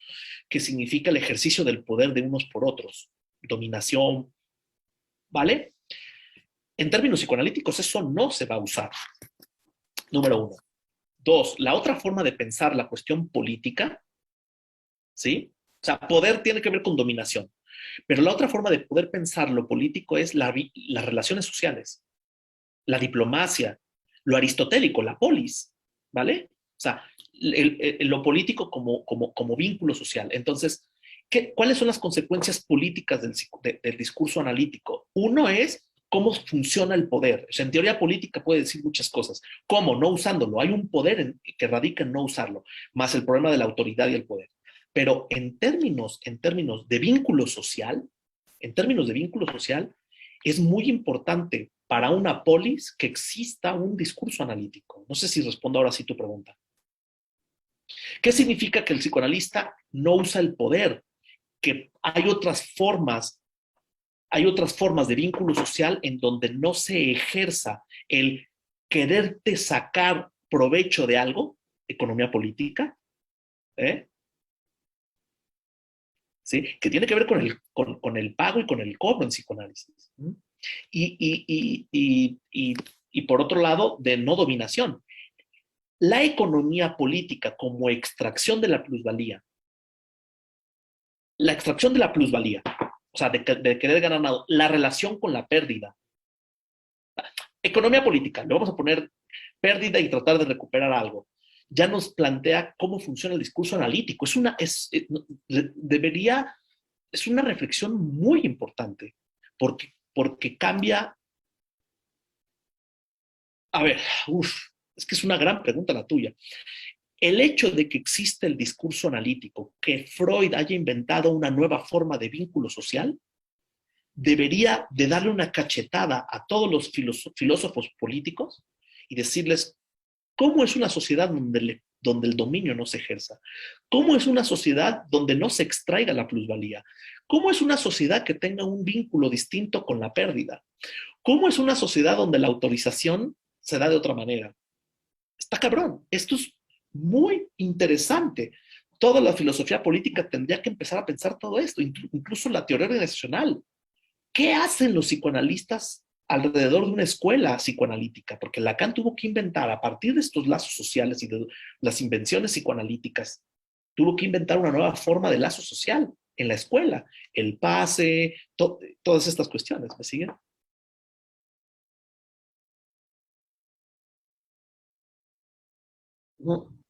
que significa el ejercicio del poder de unos por otros, dominación, ¿vale? En términos psicoanalíticos eso no se va a usar, número uno. Dos, la otra forma de pensar la cuestión política, ¿sí? O sea, poder tiene que ver con dominación, pero la otra forma de poder pensar lo político es las relaciones sociales, la diplomacia, lo aristotélico, la polis, ¿vale? O sea, lo político como vínculo social. Entonces, ¿cuáles son las consecuencias políticas del discurso analítico? Uno es cómo funciona el poder. O sea, en teoría política puede decir muchas cosas. ¿Cómo? No usándolo. Hay un poder que radica en no usarlo, más el problema de la autoridad y el poder. Pero en términos de vínculo social, es muy importante para una polis que exista un discurso analítico. No sé si respondo ahora sí tu pregunta. ¿Qué significa que el psicoanalista no usa el poder? Que hay otras formas de vínculo social en donde no se ejerza el quererte sacar provecho de algo, economía política, ¿sí? Que tiene que ver con el pago y con el cobro en psicoanálisis. Y por otro lado, de no dominación. La economía política como extracción de la plusvalía. La extracción de la plusvalía, o sea, de querer ganar nada, la relación con la pérdida. Economía política, le vamos a poner pérdida y tratar de recuperar algo. Ya nos plantea cómo funciona el discurso analítico. Es una reflexión muy importante, porque cambia. A ver, es que es una gran pregunta la tuya. El hecho de que existe el discurso analítico, que Freud haya inventado una nueva forma de vínculo social, debería de darle una cachetada a todos los filósofos políticos y decirles cómo es una sociedad donde el dominio no se ejerza, cómo es una sociedad donde no se extraiga la plusvalía, cómo es una sociedad que tenga un vínculo distinto con la pérdida, cómo es una sociedad donde la autorización se da de otra manera. Está cabrón. Esto es muy interesante. Toda la filosofía política tendría que empezar a pensar todo esto, incluso la teoría organizacional. ¿Qué hacen los psicoanalistas alrededor de una escuela psicoanalítica? Porque Lacan tuvo que inventar, a partir de estos lazos sociales y de las invenciones psicoanalíticas, tuvo que inventar una nueva forma de lazo social en la escuela. El pase, todas estas cuestiones. ¿Me siguen? No.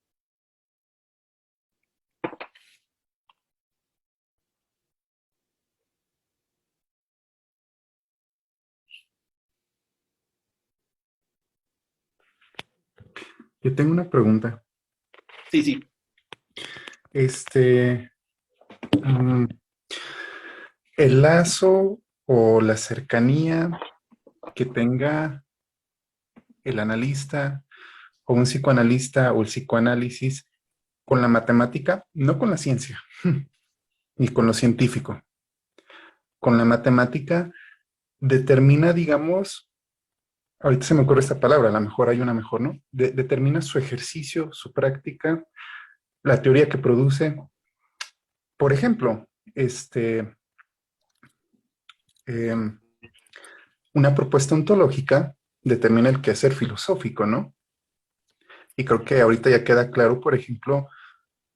Yo tengo una pregunta. Sí, sí. Mm, el lazo o la cercanía que tenga el analista o un psicoanalista o el psicoanálisis con la matemática, no con la ciencia, ni con lo científico. Con la matemática determina, digamos, ahorita se me ocurre esta palabra, a lo mejor hay una mejor, ¿no? Determina su ejercicio, su práctica, la teoría que produce. Por ejemplo, em, una propuesta ontológica determina el quehacer filosófico, ¿no? Y creo que ahorita ya queda claro, por ejemplo,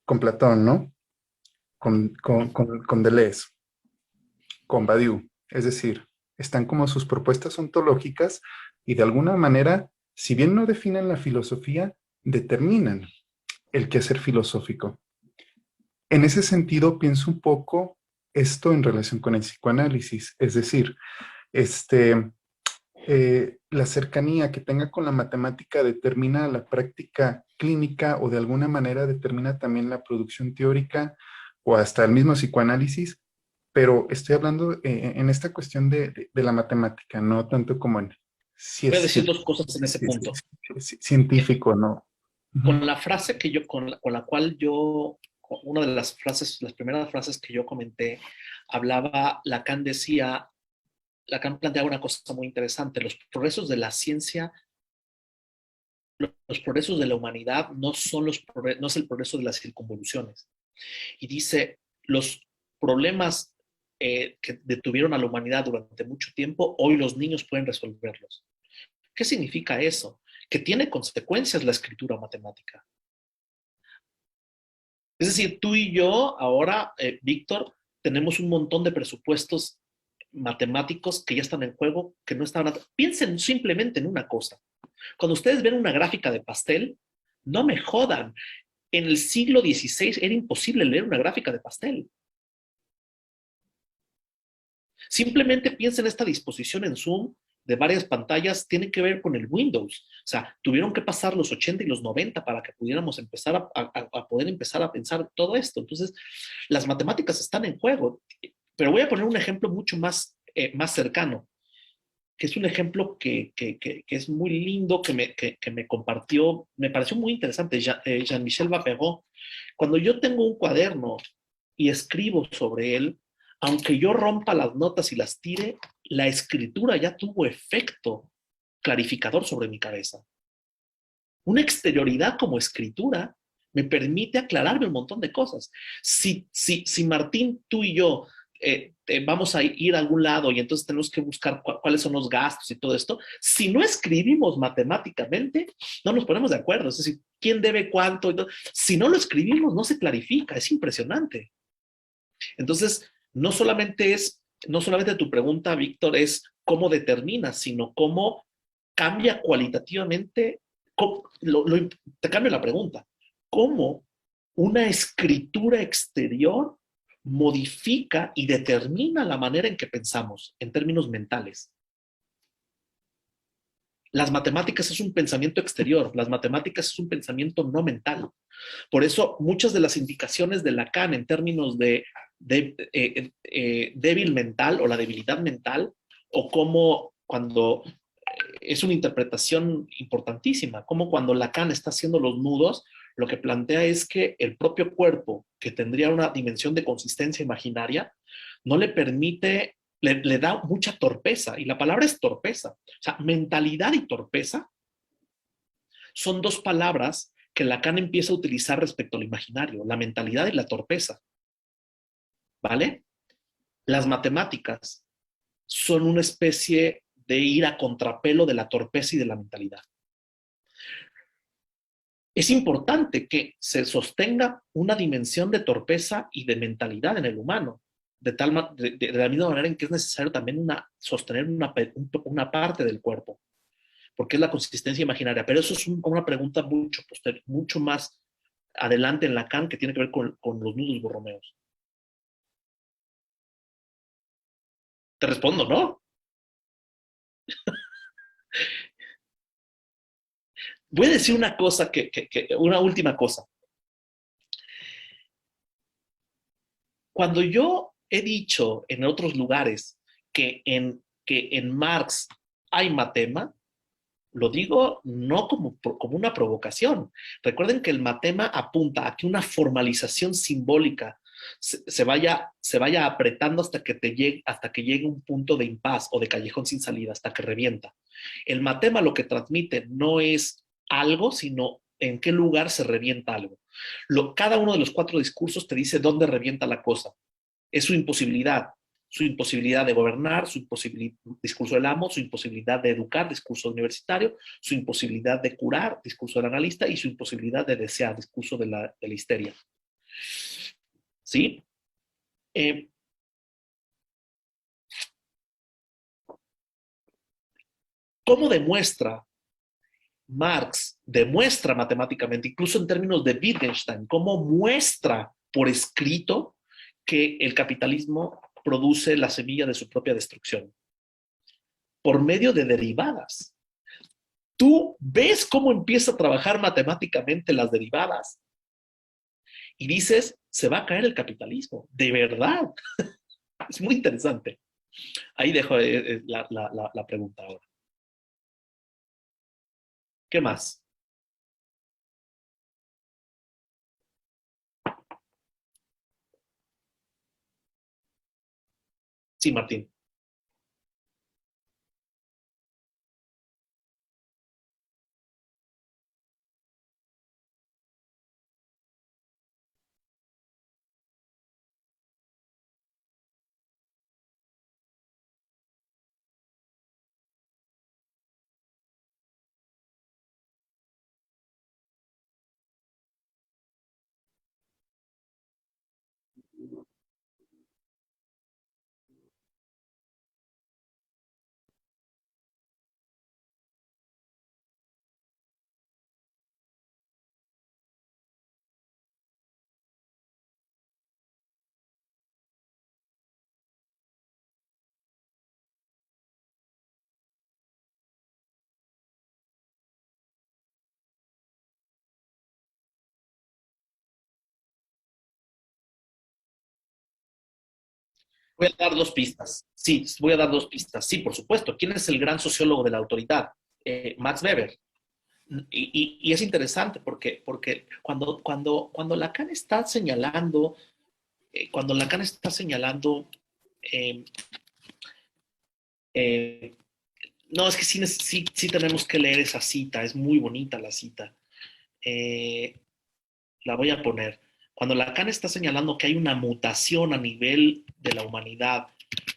con Platón, ¿no? Con Deleuze, con Badiou. Es decir, están como sus propuestas ontológicas y de alguna manera, si bien no definen la filosofía, determinan el quehacer filosófico. En ese sentido, pienso un poco esto en relación con el psicoanálisis, es decir, la cercanía que tenga con la matemática determina la práctica clínica o de alguna manera determina también la producción teórica o hasta el mismo psicoanálisis, pero estoy hablando en esta cuestión de la matemática, no tanto como en si Voy a es decir dos cosas en ese punto. científico, ¿no? Con la frase que yo, con la cual yo, una de las frases, las primeras frases que yo comenté, hablaba, Lacan planteaba una cosa muy interesante. Los progresos de la ciencia, los progresos de la humanidad no es el progreso de las circunvoluciones. Y dice, los problemas que detuvieron a la humanidad durante mucho tiempo, hoy los niños pueden resolverlos. ¿Qué significa eso? Que tiene consecuencias la escritura matemática. Es decir, tú y yo ahora, Víctor, tenemos un montón de presupuestos matemáticos que ya están en juego, que no estaban... Piensen simplemente en una cosa. Cuando ustedes ven una gráfica de pastel, no me jodan. En el siglo XVI era imposible leer una gráfica de pastel. Simplemente piensen en esta disposición en Zoom de varias pantallas, tiene que ver con el Windows. O sea, tuvieron que pasar los 80 y los 90 para que pudiéramos empezar a poder empezar a pensar todo esto. Entonces, las matemáticas están en juego. Pero voy a poner un ejemplo mucho más, más cercano, que es un ejemplo que es muy lindo, que me compartió, me pareció muy interesante, Jean-Michel Vapereau. Cuando yo tengo un cuaderno y escribo sobre él, aunque yo rompa las notas y las tire, la escritura ya tuvo efecto clarificador sobre mi cabeza. Una exterioridad como escritura me permite aclararme un montón de cosas. Si Martín, tú y yo vamos a ir a algún lado y entonces tenemos que buscar cuáles son los gastos y todo esto, si no escribimos matemáticamente, no nos ponemos de acuerdo. Es decir, quién debe cuánto. Si no lo escribimos, no se clarifica. Es impresionante. Entonces, no solamente tu pregunta, Víctor, es cómo determinas, sino cómo cambia cualitativamente, te cambio la pregunta, cómo una escritura exterior modifica y determina la manera en que pensamos en términos mentales. Las matemáticas es un pensamiento exterior, las matemáticas es un pensamiento no mental. Por eso muchas de las indicaciones de Lacan en términos de débil mental o la debilidad mental, o como cuando es una interpretación importantísima, como cuando Lacan está haciendo los nudos, lo que plantea es que el propio cuerpo, que tendría una dimensión de consistencia imaginaria, no le permite, le da mucha torpeza, y la palabra es torpeza. O sea, mentalidad y torpeza son dos palabras que Lacan empieza a utilizar respecto al imaginario, la mentalidad y la torpeza. ¿Vale? Las matemáticas son una especie de ir a contrapelo de la torpeza y de la mentalidad. Es importante que se sostenga una dimensión de torpeza y de mentalidad en el humano, de la misma manera en que es necesario también sostener una parte del cuerpo, porque es la consistencia imaginaria. Pero eso es una pregunta mucho más adelante en Lacan, que tiene que ver con los nudos borromeos. Te respondo, ¿no? Voy a decir una cosa, una última cosa. Cuando yo he dicho en otros lugares que en Marx hay matema, lo digo no como una provocación. Recuerden que el matema apunta a que una formalización simbólica se vaya apretando hasta que llegue un punto de impas o de callejón sin salida, hasta que revienta. El matema lo que transmite no es algo, sino en qué lugar se revienta algo. Cada uno de los 4 discursos te dice dónde revienta la cosa. Es su imposibilidad de gobernar, discurso del amo, su imposibilidad de educar, discurso universitario, su imposibilidad de curar, discurso del analista, y su imposibilidad de desear, discurso de la histeria. ¿Sí? ¿Cómo Marx demuestra matemáticamente, incluso en términos de Wittgenstein, cómo muestra por escrito que el capitalismo produce la semilla de su propia destrucción? Por medio de derivadas. Tú ves cómo empieza a trabajar matemáticamente las derivadas y dices, se va a caer el capitalismo. De verdad. Es muy interesante. Ahí dejo la pregunta ahora. ¿Qué más? Sí, Martín. Voy a dar 2 pistas. Sí, voy a dar 2 pistas. Sí, por supuesto. ¿Quién es el gran sociólogo de la autoridad? Max Weber. Y es interesante porque cuando Lacan está señalando, eh, eh, no, es que sí tenemos que leer esa cita, es muy bonita la cita. La voy a poner. Cuando Lacan está señalando que hay una mutación a nivel de la humanidad,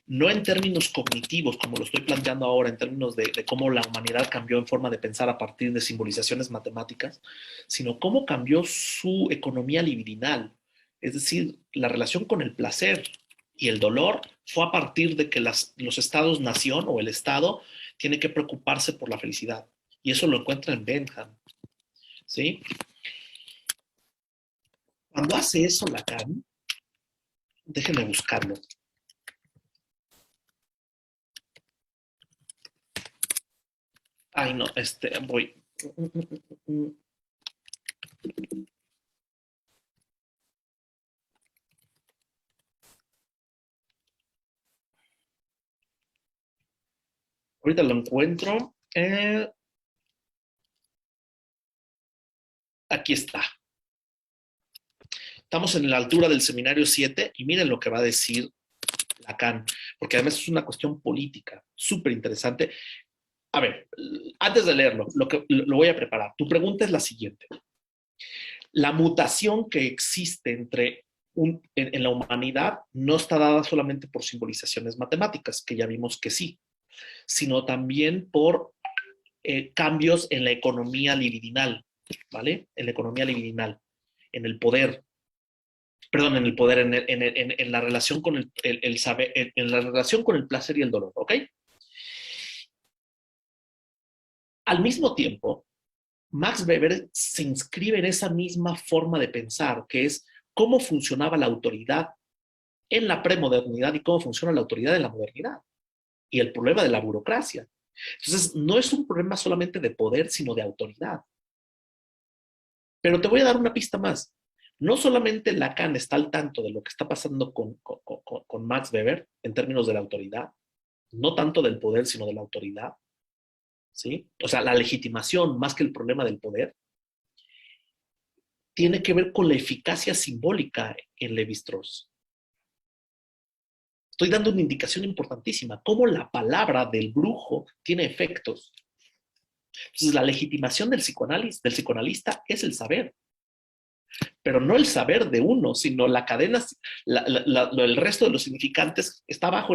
no en términos cognitivos, como lo estoy planteando ahora, en términos de cómo la humanidad cambió en forma de pensar a partir de simbolizaciones matemáticas, sino cómo cambió su economía libidinal, es decir, la relación con el placer y el dolor fue a partir de que los estados-nación o el Estado tiene que preocuparse por la felicidad. Y eso lo encuentra en Bentham. ¿Sí? Cuando hace eso Lacan, déjenme buscarlo. Ay, no, voy. Ahorita lo encuentro. Aquí está. Estamos en la altura del seminario 7 y miren lo que va a decir Lacan, porque además es una cuestión política súper interesante. A ver, antes de leerlo, lo voy a preparar. Tu pregunta es la siguiente. La mutación que existe en la humanidad no está dada solamente por simbolizaciones matemáticas, que ya vimos que sí, sino también por cambios en la economía libidinal, ¿vale? En la economía libidinal, en el poder, perdón, en el poder, en la relación con el saber, en la relación con el placer y el dolor, ¿ok? Al mismo tiempo, Max Weber se inscribe en esa misma forma de pensar, que es cómo funcionaba la autoridad en la premodernidad y cómo funciona la autoridad en la modernidad. Y el problema de la burocracia. Entonces, no es un problema solamente de poder, sino de autoridad. Pero te voy a dar una pista más. No solamente Lacan está al tanto de lo que está pasando con Max Weber en términos de la autoridad, no tanto del poder, sino de la autoridad, ¿sí? O sea, la legitimación más que el problema del poder, tiene que ver con la eficacia simbólica en Lévi-Strauss. Estoy dando una indicación importantísima, cómo la palabra del brujo tiene efectos. Entonces, la legitimación del psicoanalista es el saber, pero no el saber de uno, sino la cadena, el resto de los significantes está abajo.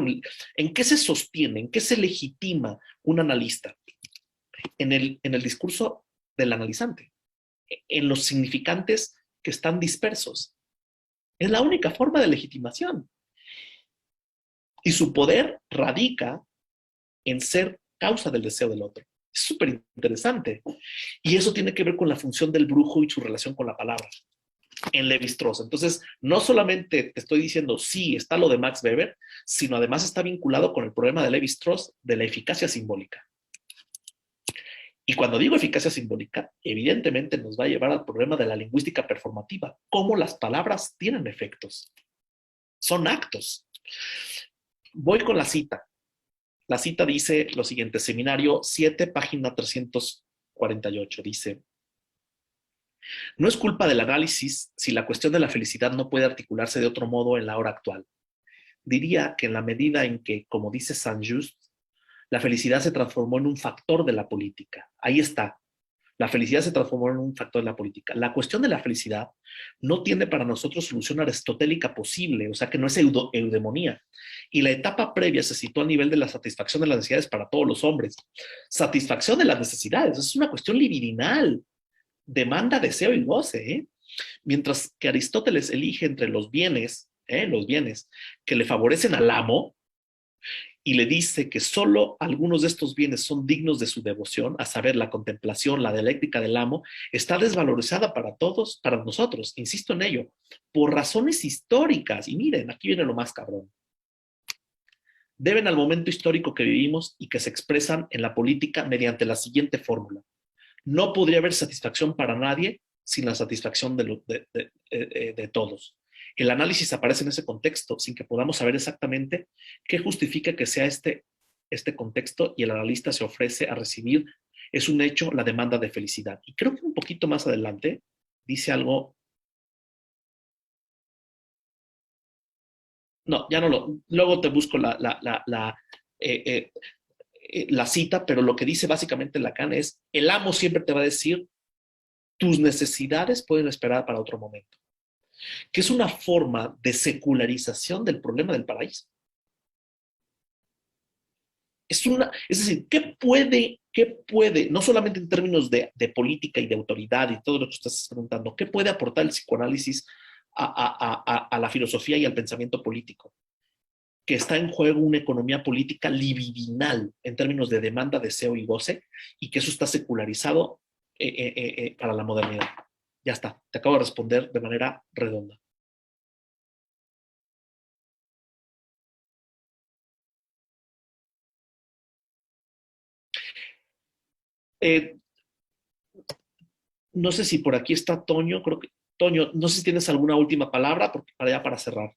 ¿En qué se sostiene, en qué se legitima un analista? En el discurso del analizante, en los significantes que están dispersos. Es la única forma de legitimación. Y su poder radica en ser causa del deseo del otro. Es súper interesante. Y eso tiene que ver con la función del brujo y su relación con la palabra en Lévi-Strauss. Entonces, no solamente te estoy diciendo, sí, está lo de Max Weber, sino además está vinculado con el problema de Lévi-Strauss de la eficacia simbólica. Y cuando digo eficacia simbólica, evidentemente nos va a llevar al problema de la lingüística performativa, cómo las palabras tienen efectos. Son actos. Voy con la cita. La cita dice lo siguiente, Seminario 7, página 348, dice: no es culpa del análisis si la cuestión de la felicidad no puede articularse de otro modo en la hora actual. Diría que en la medida en que, como dice Saint-Just, la felicidad se transformó en un factor de la política. Ahí está. La felicidad se transformó en un factor de la política. La cuestión de la felicidad no tiene para nosotros solución aristotélica posible, o sea que no es eudemonía. Y la etapa previa se situó al nivel de la satisfacción de las necesidades para todos los hombres. Satisfacción de las necesidades, es una cuestión libidinal. Demanda, deseo y goce, ¿eh? Mientras que Aristóteles elige entre los bienes que le favorecen al amo, y le dice que solo algunos de estos bienes son dignos de su devoción, a saber, la contemplación, la dialéctica del amo, está desvalorizada para todos, para nosotros, insisto en ello, por razones históricas. Y miren, aquí viene lo más cabrón. Deben al momento histórico que vivimos y que se expresan en la política mediante la siguiente fórmula. No podría haber satisfacción para nadie sin la satisfacción de todos. El análisis aparece en ese contexto sin que podamos saber exactamente qué justifica que sea este contexto, y el analista se ofrece a recibir, es un hecho, la demanda de felicidad. Y creo que un poquito más adelante dice algo. No, ya no luego te busco la cita, pero lo que dice básicamente Lacan es: el amo siempre te va a decir, tus necesidades pueden esperar para otro momento. Que es una forma de secularización del problema del paraíso. Es decir, ¿qué puede, no solamente en términos de política y de autoridad y todo lo que estás preguntando, qué puede aportar el psicoanálisis a la filosofía y al pensamiento político? Que está en juego una economía política libidinal en términos de demanda, deseo y goce, y que eso está secularizado para la modernidad. Ya está, te acabo de responder de manera redonda. No sé si por aquí está Toño, creo que Toño, no sé si tienes alguna última palabra para cerrar.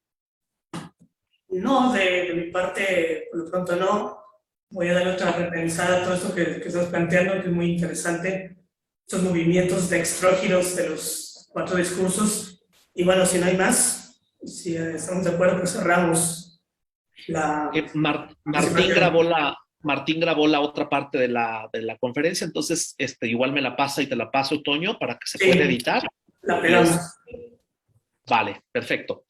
No, de mi parte, por lo pronto no. Voy a dar otra repensada a todo esto que estás planteando, que es muy interesante. Estos movimientos dextrógiros de los 4 discursos. Y bueno, si no hay más, si estamos de acuerdo, pues cerramos la... Martín grabó Martín grabó la otra parte de la conferencia, entonces igual me la pasa y te la paso, Toño, para que se Sí. pueda editar. La pegamos. Vale, perfecto.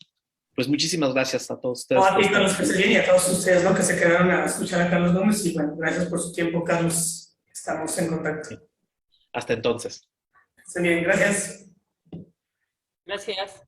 Pues muchísimas gracias a todos ustedes. No, a ti, Carlos, que se viene, y a todos ustedes, ¿no? Que se quedaron a escuchar a Carlos Gómez. Y bueno, gracias por su tiempo, Carlos. Estamos en contacto. Hasta entonces. Estén bien, gracias. Gracias.